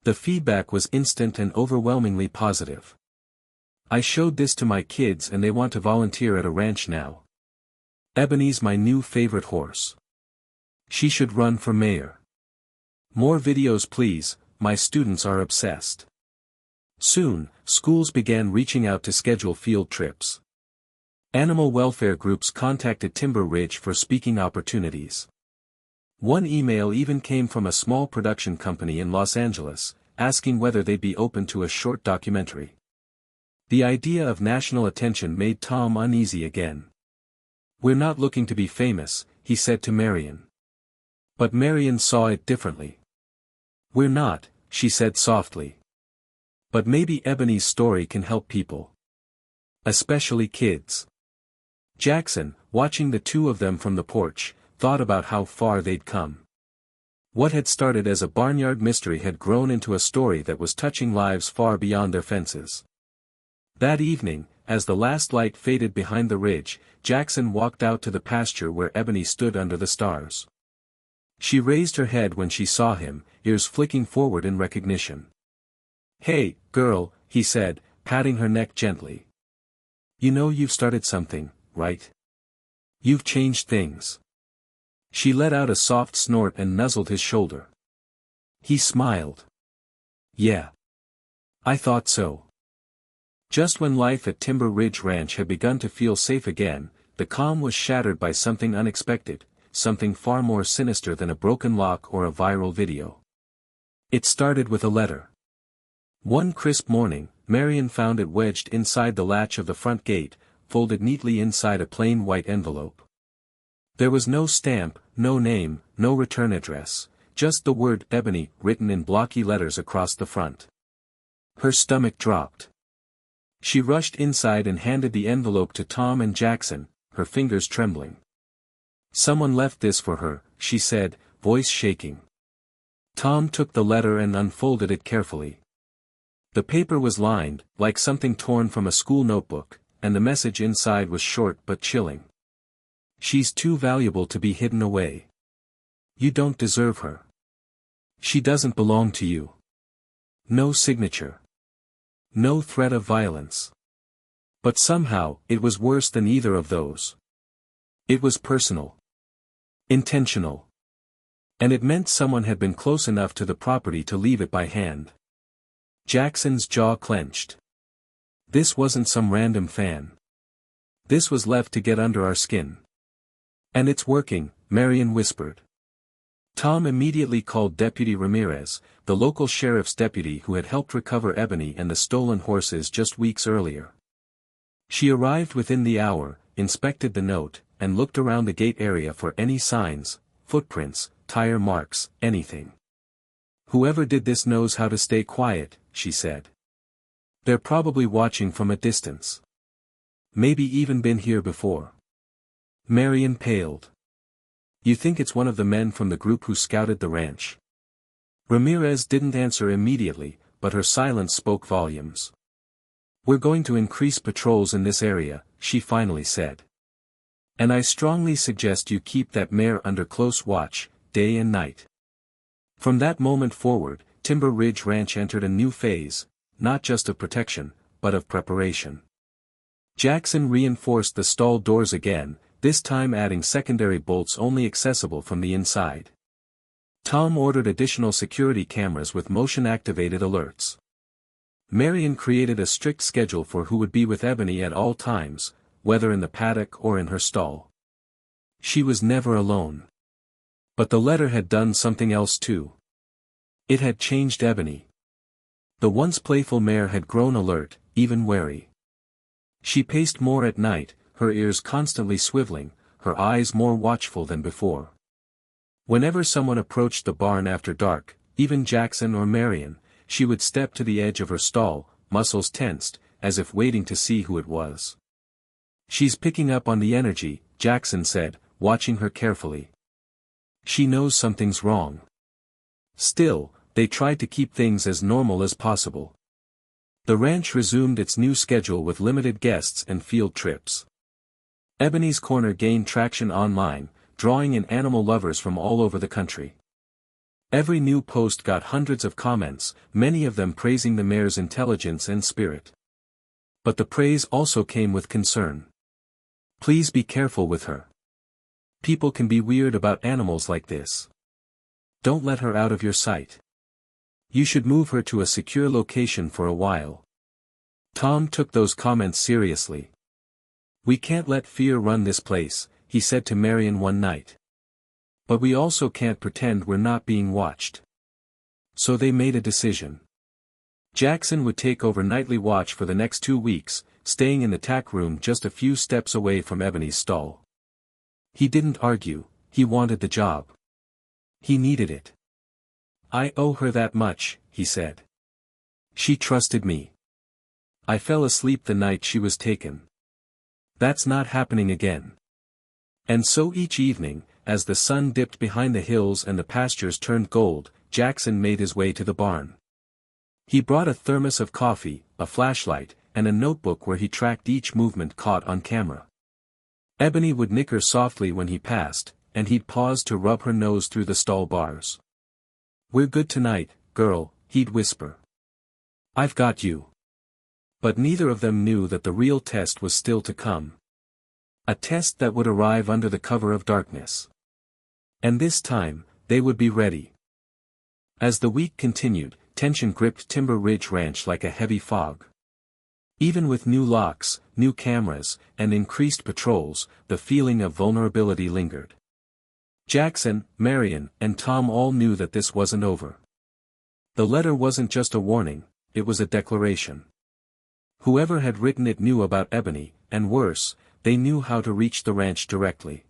The feedback was instant and overwhelmingly positive. "I showed this to my kids and they want to volunteer at a ranch now. Ebony's my new favorite horse. She should run for mayor. More videos please, my students are obsessed." Soon, schools began reaching out to schedule field trips. Animal welfare groups contacted Timber Ridge for speaking opportunities. One email even came from a small production company in Los Angeles, asking whether they'd be open to a short documentary. The idea of national attention made Tom uneasy again. "We're not looking to be famous," he said to Marion. But Marion saw it differently. "We're not," she said softly. "But maybe Ebony's story can help people. Especially kids." Jackson, watching the two of them from the porch, thought about how far they'd come. What had started as a barnyard mystery had grown into a story that was touching lives far beyond their fences. That evening, as the last light faded behind the ridge, Jackson walked out to the pasture where Ebony stood under the stars. She raised her head when she saw him, ears flicking forward in recognition. "Hey, girl," he said, patting her neck gently. "You know you've started something, right? You've changed things." She let out a soft snort and nuzzled his shoulder. He smiled. Yeah. I thought so. Just when life at Timber Ridge Ranch had begun to feel safe again, the calm was shattered by something unexpected, something far more sinister than a broken lock or a viral video. It started with a letter. One crisp morning, Marion found it wedged inside the latch of the front gate, folded neatly inside a plain white envelope. There was no stamp, no name, no return address, just the word Ebony written in blocky letters across the front. Her stomach dropped. She rushed inside and handed the envelope to Tom and Jackson, her fingers trembling. "Someone left this for her," she said, voice shaking. Tom took the letter and unfolded it carefully. The paper was lined, like something torn from a school notebook, and the message inside was short but chilling. "She's too valuable to be hidden away. You don't deserve her. She doesn't belong to you." No signature. No threat of violence. But somehow, it was worse than either of those. It was personal. Intentional. And it meant someone had been close enough to the property to leave it by hand. Jackson's jaw clenched. This wasn't some random fan. This was left to get under our skin. "And it's working," Marion whispered. Tom immediately called Deputy Ramirez, the local sheriff's deputy who had helped recover Ebony and the stolen horses just weeks earlier. She arrived within the hour, inspected the note, and looked around the gate area for any signs, footprints, tire marks, anything. "Whoever did this knows how to stay quiet," she said. "They're probably watching from a distance. Maybe even been here before." Marion paled. "You think it's one of the men from the group who scouted the ranch?" Ramirez didn't answer immediately, but her silence spoke volumes. "We're going to increase patrols in this area," she finally said. "And I strongly suggest you keep that mare under close watch, day and night." From that moment forward, Timber Ridge Ranch entered a new phase, not just of protection, but of preparation. Jackson reinforced the stall doors again, this time adding secondary bolts only accessible from the inside. Tom ordered additional security cameras with motion-activated alerts. Marion created a strict schedule for who would be with Ebony at all times, whether in the paddock or in her stall. She was never alone. But the letter had done something else too. It had changed Ebony. The once playful mare had grown alert, even wary. She paced more at night, her ears constantly swiveling, her eyes more watchful than before. Whenever someone approached the barn after dark, even Jackson or Marion, she would step to the edge of her stall, muscles tensed, as if waiting to see who it was. "She's picking up on the energy," Jackson said, watching her carefully. "She knows something's wrong." Still, they tried to keep things as normal as possible. The ranch resumed its new schedule with limited guests and field trips. Ebony's Corner gained traction online, drawing in animal lovers from all over the country. Every new post got hundreds of comments, many of them praising the mare's intelligence and spirit. But the praise also came with concern. "Please be careful with her. People can be weird about animals like this. Don't let her out of your sight. You should move her to a secure location for a while." Tom took those comments seriously. "We can't let fear run this place," he said to Marion one night. "But we also can't pretend we're not being watched." So they made a decision. Jackson would take over nightly watch for the next 2 weeks, staying in the tack room just a few steps away from Ebony's stall. He didn't argue, he wanted the job. He needed it. "I owe her that much," he said. "She trusted me. I fell asleep the night she was taken. That's not happening again." And so each evening, as the sun dipped behind the hills and the pastures turned gold, Jackson made his way to the barn. He brought a thermos of coffee, a flashlight, and a notebook where he tracked each movement caught on camera. Ebony would nicker softly when he passed, and he'd pause to rub her nose through the stall bars. "We're good tonight, girl," he'd whisper. "I've got you." But neither of them knew that the real test was still to come. A test that would arrive under the cover of darkness. And this time, they would be ready. As the week continued, tension gripped Timber Ridge Ranch like a heavy fog. Even with new locks, new cameras, and increased patrols, the feeling of vulnerability lingered. Jackson, Marion, and Tom all knew that this wasn't over. The letter wasn't just a warning, it was a declaration. Whoever had written it knew about Ebony, and worse, they knew how to reach the ranch directly.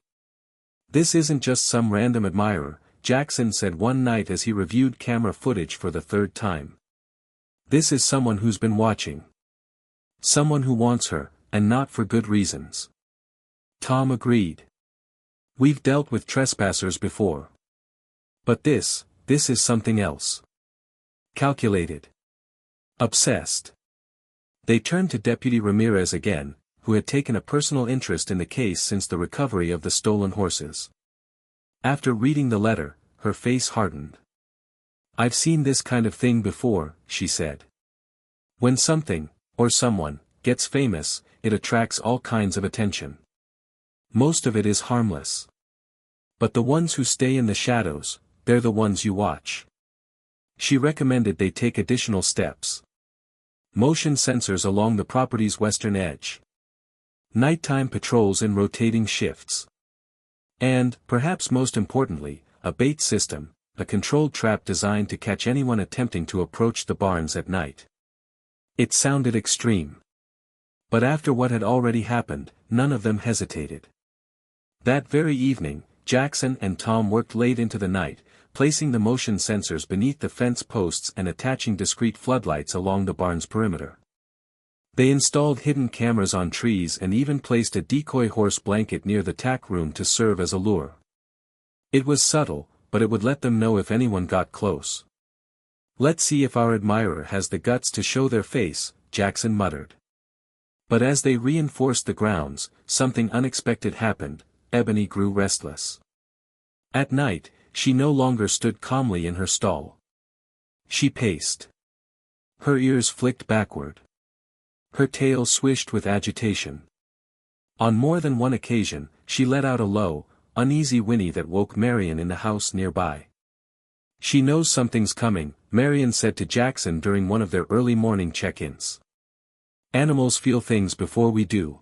"This isn't just some random admirer," Jackson said one night as he reviewed camera footage for the third time. "This is someone who's been watching. Someone who wants her, and not for good reasons." Tom agreed. "We've dealt with trespassers before. But this is something else. Calculated. Obsessed." They turned to Deputy Ramirez again, who had taken a personal interest in the case since the recovery of the stolen horses. After reading the letter, her face hardened. "I've seen this kind of thing before," she said. "When something, or someone, gets famous, it attracts all kinds of attention. Most of it is harmless. But the ones who stay in the shadows, they're the ones you watch." She recommended they take additional steps. Motion sensors along the property's western edge. Nighttime patrols in rotating shifts. And, perhaps most importantly, a bait system, a controlled trap designed to catch anyone attempting to approach the barns at night. It sounded extreme. But after what had already happened, none of them hesitated. That very evening, Jackson and Tom worked late into the night, placing the motion sensors beneath the fence posts and attaching discrete floodlights along the barn's perimeter. They installed hidden cameras on trees and even placed a decoy horse blanket near the tack room to serve as a lure. It was subtle, but it would let them know if anyone got close. "Let's see if our admirer has the guts to show their face," Jackson muttered. But as they reinforced the grounds, something unexpected happened. Ebony grew restless. At night, she no longer stood calmly in her stall. She paced. Her ears flicked backward. Her tail swished with agitation. On more than one occasion, she let out a low, uneasy whinny that woke Marion in the house nearby. "She knows something's coming," Marion said to Jackson during one of their early morning check-ins. "Animals feel things before we do.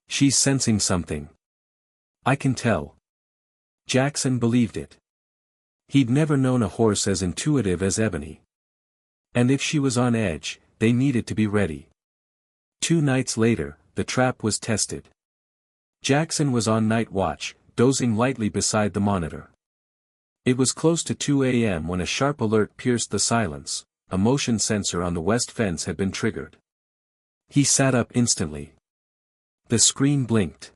She's sensing something. I can tell." Jackson believed it. He'd never known a horse as intuitive as Ebony. And if she was on edge, they needed to be ready. 2 nights later, the trap was tested. Jackson was on night watch, dozing lightly beside the monitor. It was close to 2 a.m. when a sharp alert pierced the silence. A motion sensor on the west fence had been triggered. He sat up instantly. The screen blinked.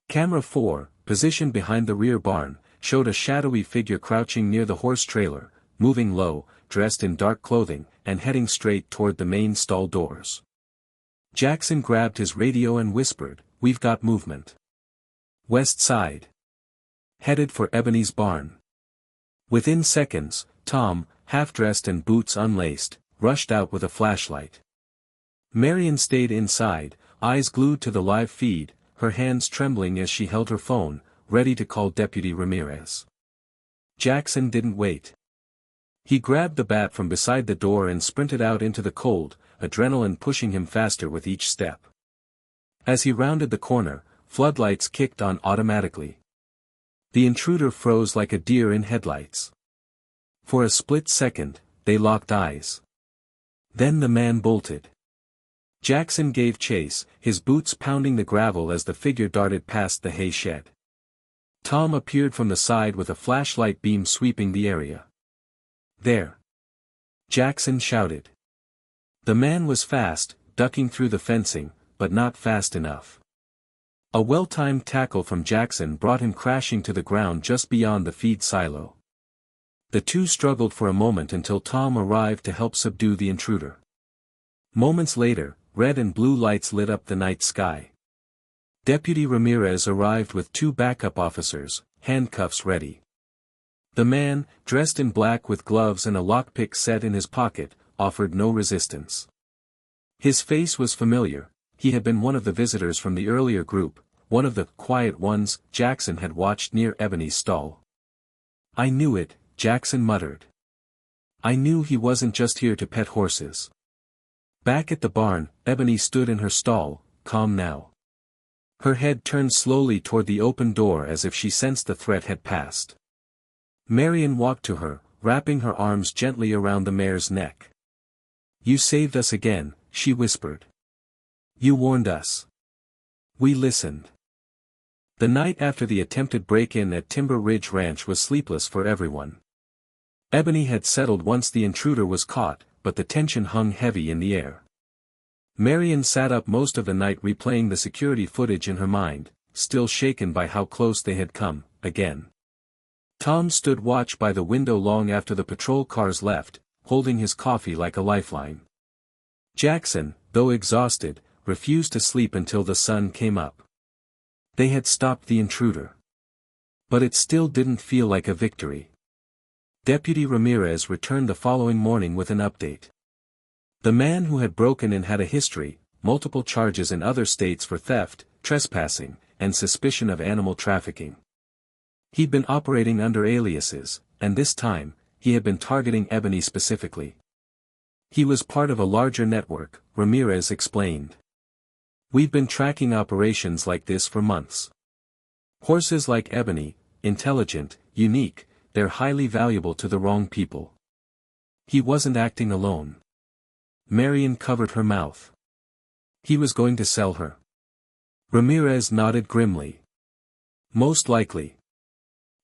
Camera 4, positioned behind the rear barn, showed a shadowy figure crouching near the horse trailer, moving low, dressed in dark clothing, and heading straight toward the main stall doors. Jackson grabbed his radio and whispered, "We've got movement. West side. Headed for Ebony's barn." Within seconds, Tom, half-dressed and boots unlaced, rushed out with a flashlight. Marion stayed inside, eyes glued to the live feed, her hands trembling as she held her phone, ready to call Deputy Ramirez. Jackson didn't wait. He grabbed the bat from beside the door and sprinted out into the cold, adrenaline pushing him faster with each step. As he rounded the corner, floodlights kicked on automatically. The intruder froze like a deer in headlights. For a split second, they locked eyes. Then the man bolted. Jackson gave chase, his boots pounding the gravel as the figure darted past the hay shed. Tom appeared from the side with a flashlight beam sweeping the area. "There!" Jackson shouted. The man was fast, ducking through the fencing, but not fast enough. A well-timed tackle from Jackson brought him crashing to the ground just beyond the feed silo. The two struggled for a moment until Tom arrived to help subdue the intruder. Moments later, red and blue lights lit up the night sky. Deputy Ramirez arrived with 2 backup officers, handcuffs ready. The man, dressed in black with gloves and a lockpick set in his pocket, offered no resistance. His face was familiar. He had been one of the visitors from the earlier group, one of the quiet ones Jackson had watched near Ebony's stall. "I knew it," Jackson muttered. I knew he wasn't just here to pet horses. Back at the barn, Ebony stood in her stall, calm now. Her head turned slowly toward the open door as if she sensed the threat had passed. Marion walked to her, wrapping her arms gently around the mare's neck. "You saved us again," she whispered. "You warned us. We listened." The night after the attempted break-in at Timber Ridge Ranch was sleepless for everyone. Ebony had settled once the intruder was caught, but the tension hung heavy in the air. Marion sat up most of the night replaying the security footage in her mind, still shaken by how close they had come, again. Tom stood watch by the window long after the patrol cars left, holding his coffee like a lifeline. Jackson, though exhausted, refused to sleep until the sun came up. They had stopped the intruder. But it still didn't feel like a victory. Deputy Ramirez returned the following morning with an update. The man who had broken in had a history, multiple charges in other states for theft, trespassing, and suspicion of animal trafficking. He'd been operating under aliases, and this time, he had been targeting Ebony specifically. He was part of a larger network, Ramirez explained. "We've been tracking operations like this for months. Horses like Ebony, intelligent, unique, they're highly valuable to the wrong people." He wasn't acting alone. Marion covered her mouth. He was going to sell her. Ramirez nodded grimly. "Most likely.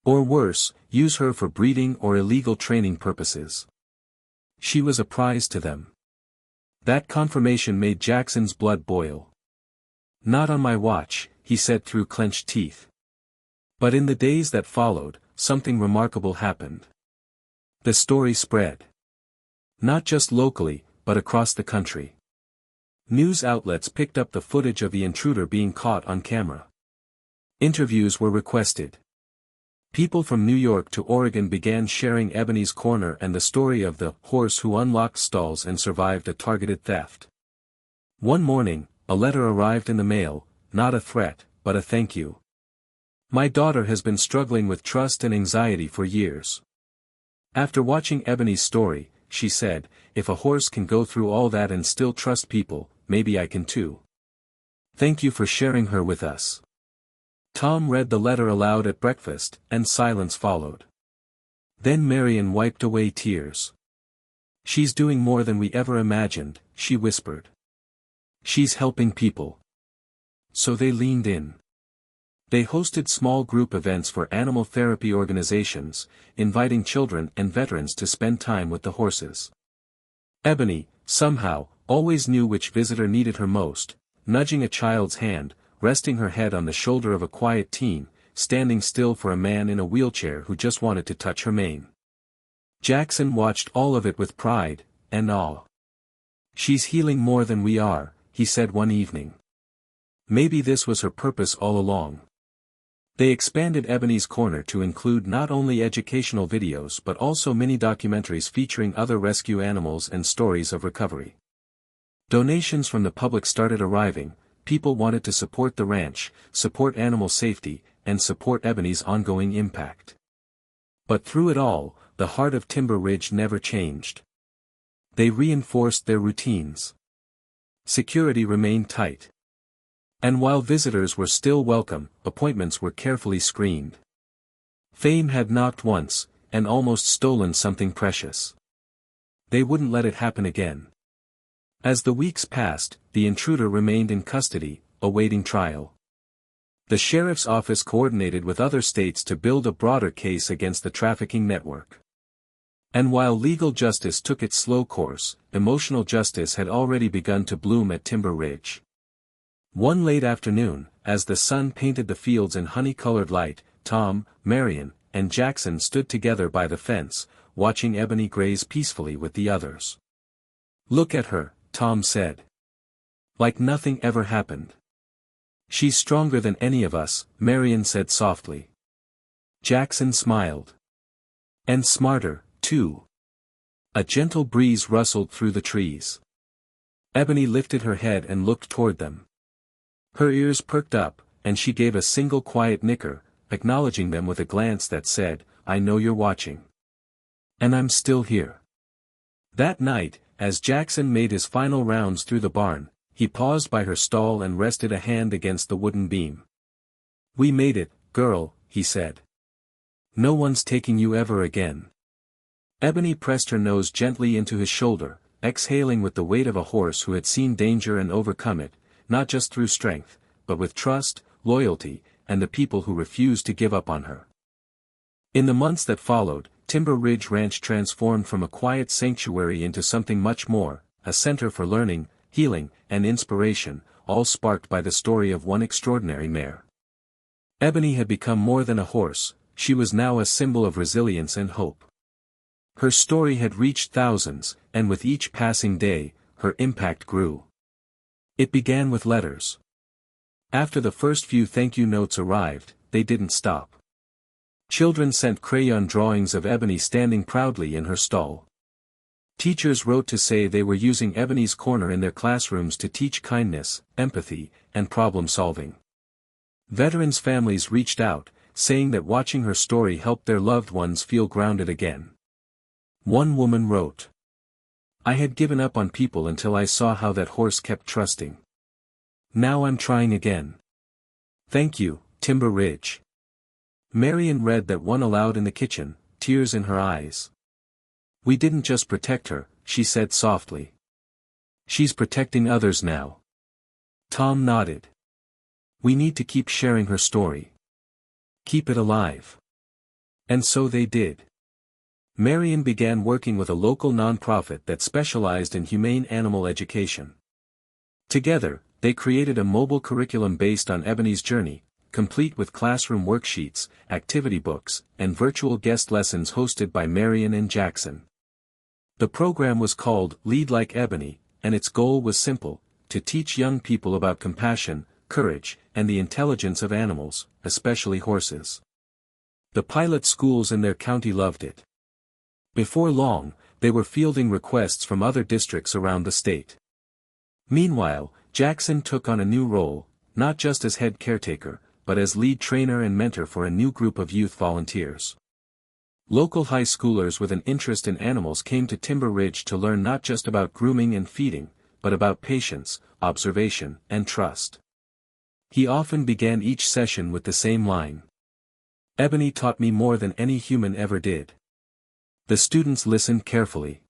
Or worse, use her for breeding or illegal training purposes." She was a prize to them. That confirmation made Jackson's blood boil. "Not on my watch," he said through clenched teeth. But in the days that followed, something remarkable happened. The story spread. Not just locally, but across the country. News outlets picked up the footage of the intruder being caught on camera. Interviews were requested. People from New York to Oregon began sharing Ebony's corner and the story of the horse who unlocked stalls and survived a targeted theft. One morning, a letter arrived in the mail, not a threat, but a thank you. "My daughter has been struggling with trust and anxiety for years. After watching Ebony's story," she said, "if a horse can go through all that and still trust people, maybe I can too. Thank you for sharing her with us." Tom read the letter aloud at breakfast, and silence followed. Then Marion wiped away tears. "She's doing more than we ever imagined," she whispered. "She's helping people." So they leaned in. They hosted small group events for animal therapy organizations, inviting children and veterans to spend time with the horses. Ebony, somehow, always knew which visitor needed her most, nudging a child's hand, resting her head on the shoulder of a quiet teen, standing still for a man in a wheelchair who just wanted to touch her mane. Jackson watched all of it with pride and awe. "She's healing more than we are," he said one evening. Maybe this was her purpose all along. They expanded Ebony's Corner to include not only educational videos but also mini-documentaries featuring other rescue animals and stories of recovery. Donations from the public started arriving. People wanted to support the ranch, support animal safety, and support Ebony's ongoing impact. But through it all, the heart of Timber Ridge never changed. They reinforced their routines. Security remained tight. And while visitors were still welcome, appointments were carefully screened. Fame had knocked once, and almost stolen something precious. They wouldn't let it happen again. As the weeks passed, the intruder remained in custody, awaiting trial. The sheriff's office coordinated with other states to build a broader case against the trafficking network. And while legal justice took its slow course, emotional justice had already begun to bloom at Timber Ridge. One late afternoon, as the sun painted the fields in honey-colored light, Tom, Marion, and Jackson stood together by the fence, watching Ebony graze peacefully with the others. "Look at her," Tom said. "Like nothing ever happened." "She's stronger than any of us," Marion said softly. Jackson smiled. "And smarter, too." A gentle breeze rustled through the trees. Ebony lifted her head and looked toward them. Her ears perked up, and she gave a single quiet nicker, acknowledging them with a glance that said, "I know you're watching. And I'm still here." That night, as Jackson made his final rounds through the barn, he paused by her stall and rested a hand against the wooden beam. "We made it, girl," he said. "No one's taking you ever again." Ebony pressed her nose gently into his shoulder, exhaling with the weight of a horse who had seen danger and overcome it, not just through strength, but with trust, loyalty, and the people who refused to give up on her. In the months that followed, Timber Ridge Ranch transformed from a quiet sanctuary into something much more, a center for learning, healing, and inspiration, all sparked by the story of one extraordinary mare. Ebony had become more than a horse, she was now a symbol of resilience and hope. Her story had reached thousands, and with each passing day, her impact grew. It began with letters. After the first few thank you notes arrived, they didn't stop. Children sent crayon drawings of Ebony standing proudly in her stall. Teachers wrote to say they were using Ebony's corner in their classrooms to teach kindness, empathy, and problem-solving. Veterans' families reached out, saying that watching her story helped their loved ones feel grounded again. One woman wrote, "I had given up on people until I saw how that horse kept trusting. Now I'm trying again. Thank you, Timber Ridge." Marion read that one aloud in the kitchen, tears in her eyes. "We didn't just protect her," she said softly. "She's protecting others now." Tom nodded. "We need to keep sharing her story. Keep it alive." And so they did. Marion began working with a local nonprofit that specialized in humane animal education. Together, they created a mobile curriculum based on Ebony's journey, complete with classroom worksheets, activity books, and virtual guest lessons hosted by Marion and Jackson. The program was called Lead Like Ebony, and its goal was simple: to teach young people about compassion, courage, and the intelligence of animals, especially horses. The pilot schools in their county loved it. Before long, they were fielding requests from other districts around the state. Meanwhile, Jackson took on a new role, not just as head caretaker, but as lead trainer and mentor for a new group of youth volunteers. Local high schoolers with an interest in animals came to Timber Ridge to learn not just about grooming and feeding, but about patience, observation, and trust. He often began each session with the same line: "Ebony taught me more than any human ever did." The students listened carefully.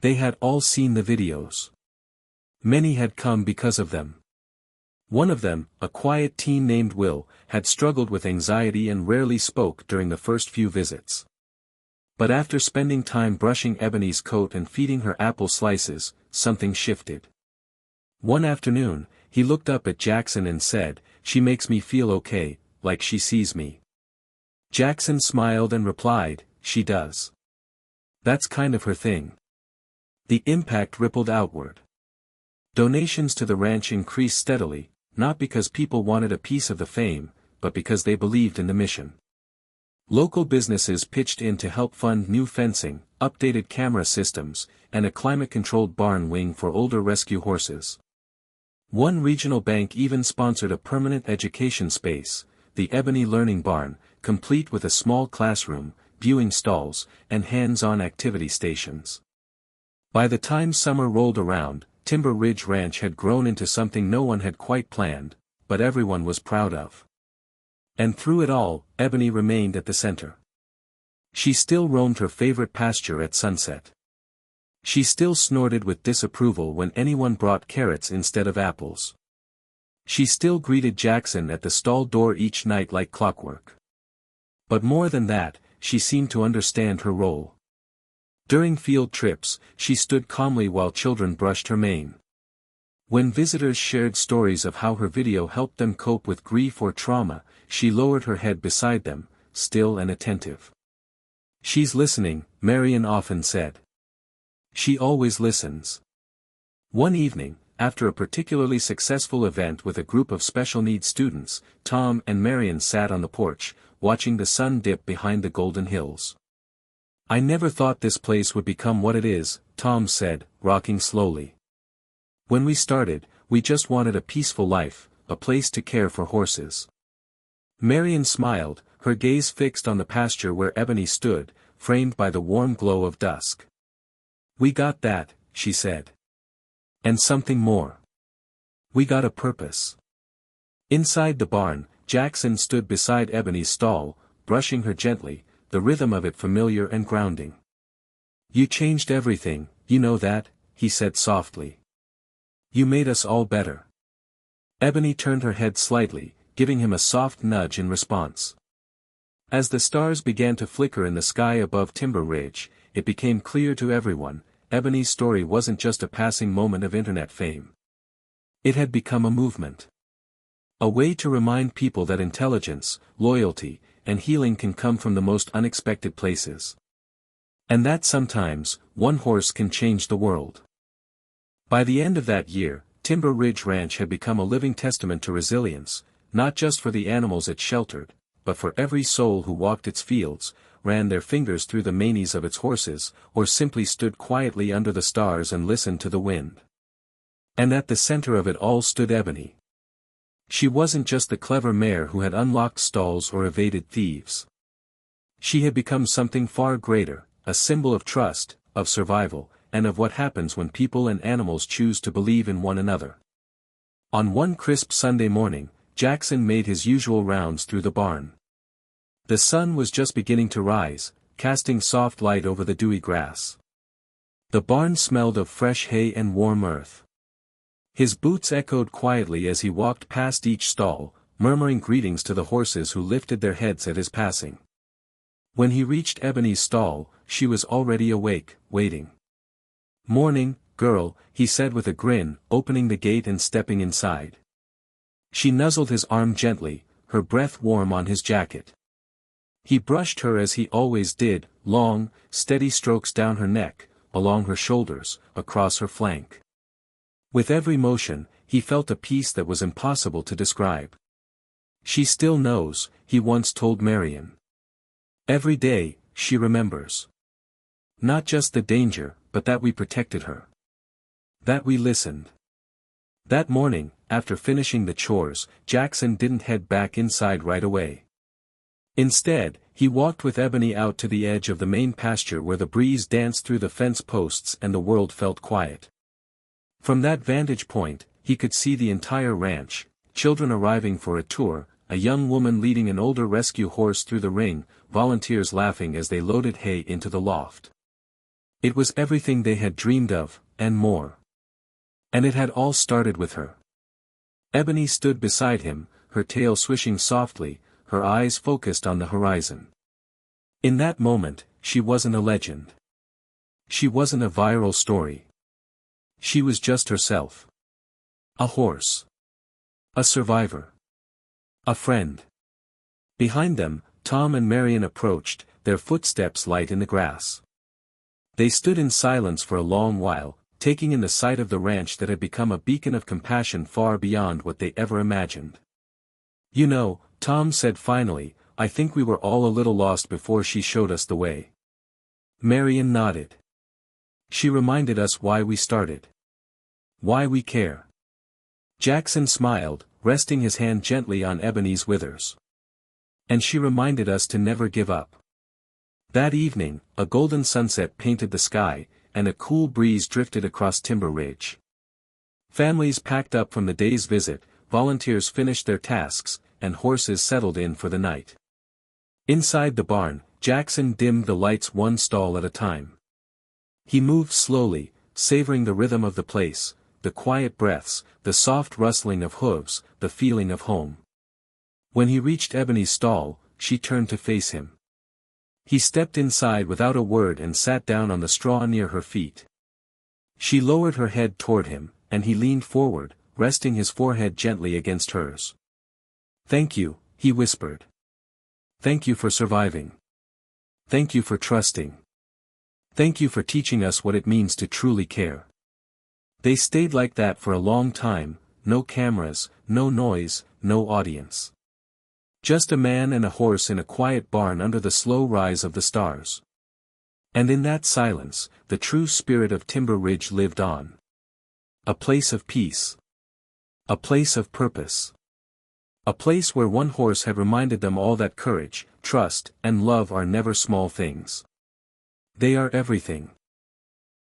They had all seen the videos. Many had come because of them. One of them, a quiet teen named Will, had struggled with anxiety and rarely spoke during the first few visits. But after spending time brushing Ebony's coat and feeding her apple slices, something shifted. One afternoon, he looked up at Jackson and said, "She makes me feel okay, like she sees me." Jackson smiled and replied, "She does. That's kind of her thing." The impact rippled outward. Donations to the ranch increased steadily, not because people wanted a piece of the fame, but because they believed in the mission. Local businesses pitched in to help fund new fencing, updated camera systems, and a climate-controlled barn wing for older rescue horses. One regional bank even sponsored a permanent education space, the Ebony Learning Barn, complete with a small classroom, viewing stalls, and hands-on activity stations. By the time summer rolled around, Timber Ridge Ranch had grown into something no one had quite planned, but everyone was proud of. And through it all, Ebony remained at the center. She still roamed her favorite pasture at sunset. She still snorted with disapproval when anyone brought carrots instead of apples. She still greeted Jackson at the stall door each night like clockwork. But more than that, she seemed to understand her role. During field trips, she stood calmly while children brushed her mane. When visitors shared stories of how her video helped them cope with grief or trauma, she lowered her head beside them, still and attentive. "She's listening," Marion often said. "She always listens." One evening, after a particularly successful event with a group of special needs students, Tom and Marion sat on the porch, watching the sun dip behind the golden hills. "I never thought this place would become what it is," Tom said, rocking slowly. "When we started, we just wanted a peaceful life, a place to care for horses." Marion smiled, her gaze fixed on the pasture where Ebony stood, framed by the warm glow of dusk. "We got that," she said. "And something more. We got a purpose." Inside the barn, Jackson stood beside Ebony's stall, brushing her gently, the rhythm of it familiar and grounding. "You changed everything, you know that," he said softly. "You made us all better." Ebony turned her head slightly, giving him a soft nudge in response. As the stars began to flicker in the sky above Timber Ridge, it became clear to everyone, Ebony's story wasn't just a passing moment of internet fame. It had become a movement. A way to remind people that intelligence, loyalty, and healing can come from the most unexpected places. And that sometimes, one horse can change the world. By the end of that year, Timber Ridge Ranch had become a living testament to resilience, not just for the animals it sheltered, but for every soul who walked its fields, ran their fingers through the manes of its horses, or simply stood quietly under the stars and listened to the wind. And at the center of it all stood Ebony. She wasn't just the clever mare who had unlocked stalls or evaded thieves. She had become something far greater, a symbol of trust, of survival, and of what happens when people and animals choose to believe in one another. On one crisp Sunday morning, Jackson made his usual rounds through the barn. The sun was just beginning to rise, casting soft light over the dewy grass. The barn smelled of fresh hay and warm earth. His boots echoed quietly as he walked past each stall, murmuring greetings to the horses who lifted their heads at his passing. When he reached Ebony's stall, she was already awake, waiting. "Morning, girl," he said with a grin, opening the gate and stepping inside. She nuzzled his arm gently, her breath warm on his jacket. He brushed her as he always did, long, steady strokes down her neck, along her shoulders, across her flank. With every motion, he felt a peace that was impossible to describe. "She still knows," he once told Marion. "Every day, she remembers. Not just the danger, but that we protected her. That we listened." That morning, after finishing the chores, Jackson didn't head back inside right away. Instead, he walked with Ebony out to the edge of the main pasture where the breeze danced through the fence posts and the world felt quiet. From that vantage point, he could see the entire ranch, children arriving for a tour, a young woman leading an older rescue horse through the ring, volunteers laughing as they loaded hay into the loft. It was everything they had dreamed of, and more. And it had all started with her. Ebony stood beside him, her tail swishing softly, her eyes focused on the horizon. In that moment, she wasn't a legend. She wasn't a viral story. She was just herself. A horse. A survivor. A friend. Behind them, Tom and Marion approached, their footsteps light in the grass. They stood in silence for a long while, taking in the sight of the ranch that had become a beacon of compassion far beyond what they ever imagined. "You know," Tom said finally, "I think we were all a little lost before she showed us the way." Marion nodded. "She reminded us why we started. Why we care." Jackson smiled, resting his hand gently on Ebony's withers. "And she reminded us to never give up." That evening, a golden sunset painted the sky, and a cool breeze drifted across Timber Ridge. Families packed up from the day's visit, volunteers finished their tasks, and horses settled in for the night. Inside the barn, Jackson dimmed the lights one stall at a time. He moved slowly, savoring the rhythm of the place, the quiet breaths, the soft rustling of hooves, the feeling of home. When he reached Ebony's stall, she turned to face him. He stepped inside without a word and sat down on the straw near her feet. She lowered her head toward him, and he leaned forward, resting his forehead gently against hers. "Thank you," he whispered. "Thank you for surviving. Thank you for trusting. Thank you for teaching us what it means to truly care." They stayed like that for a long time, no cameras, no noise, no audience. Just a man and a horse in a quiet barn under the slow rise of the stars. And in that silence, the true spirit of Timber Ridge lived on. A place of peace. A place of purpose. A place where one horse had reminded them all that courage, trust, and love are never small things. They are everything.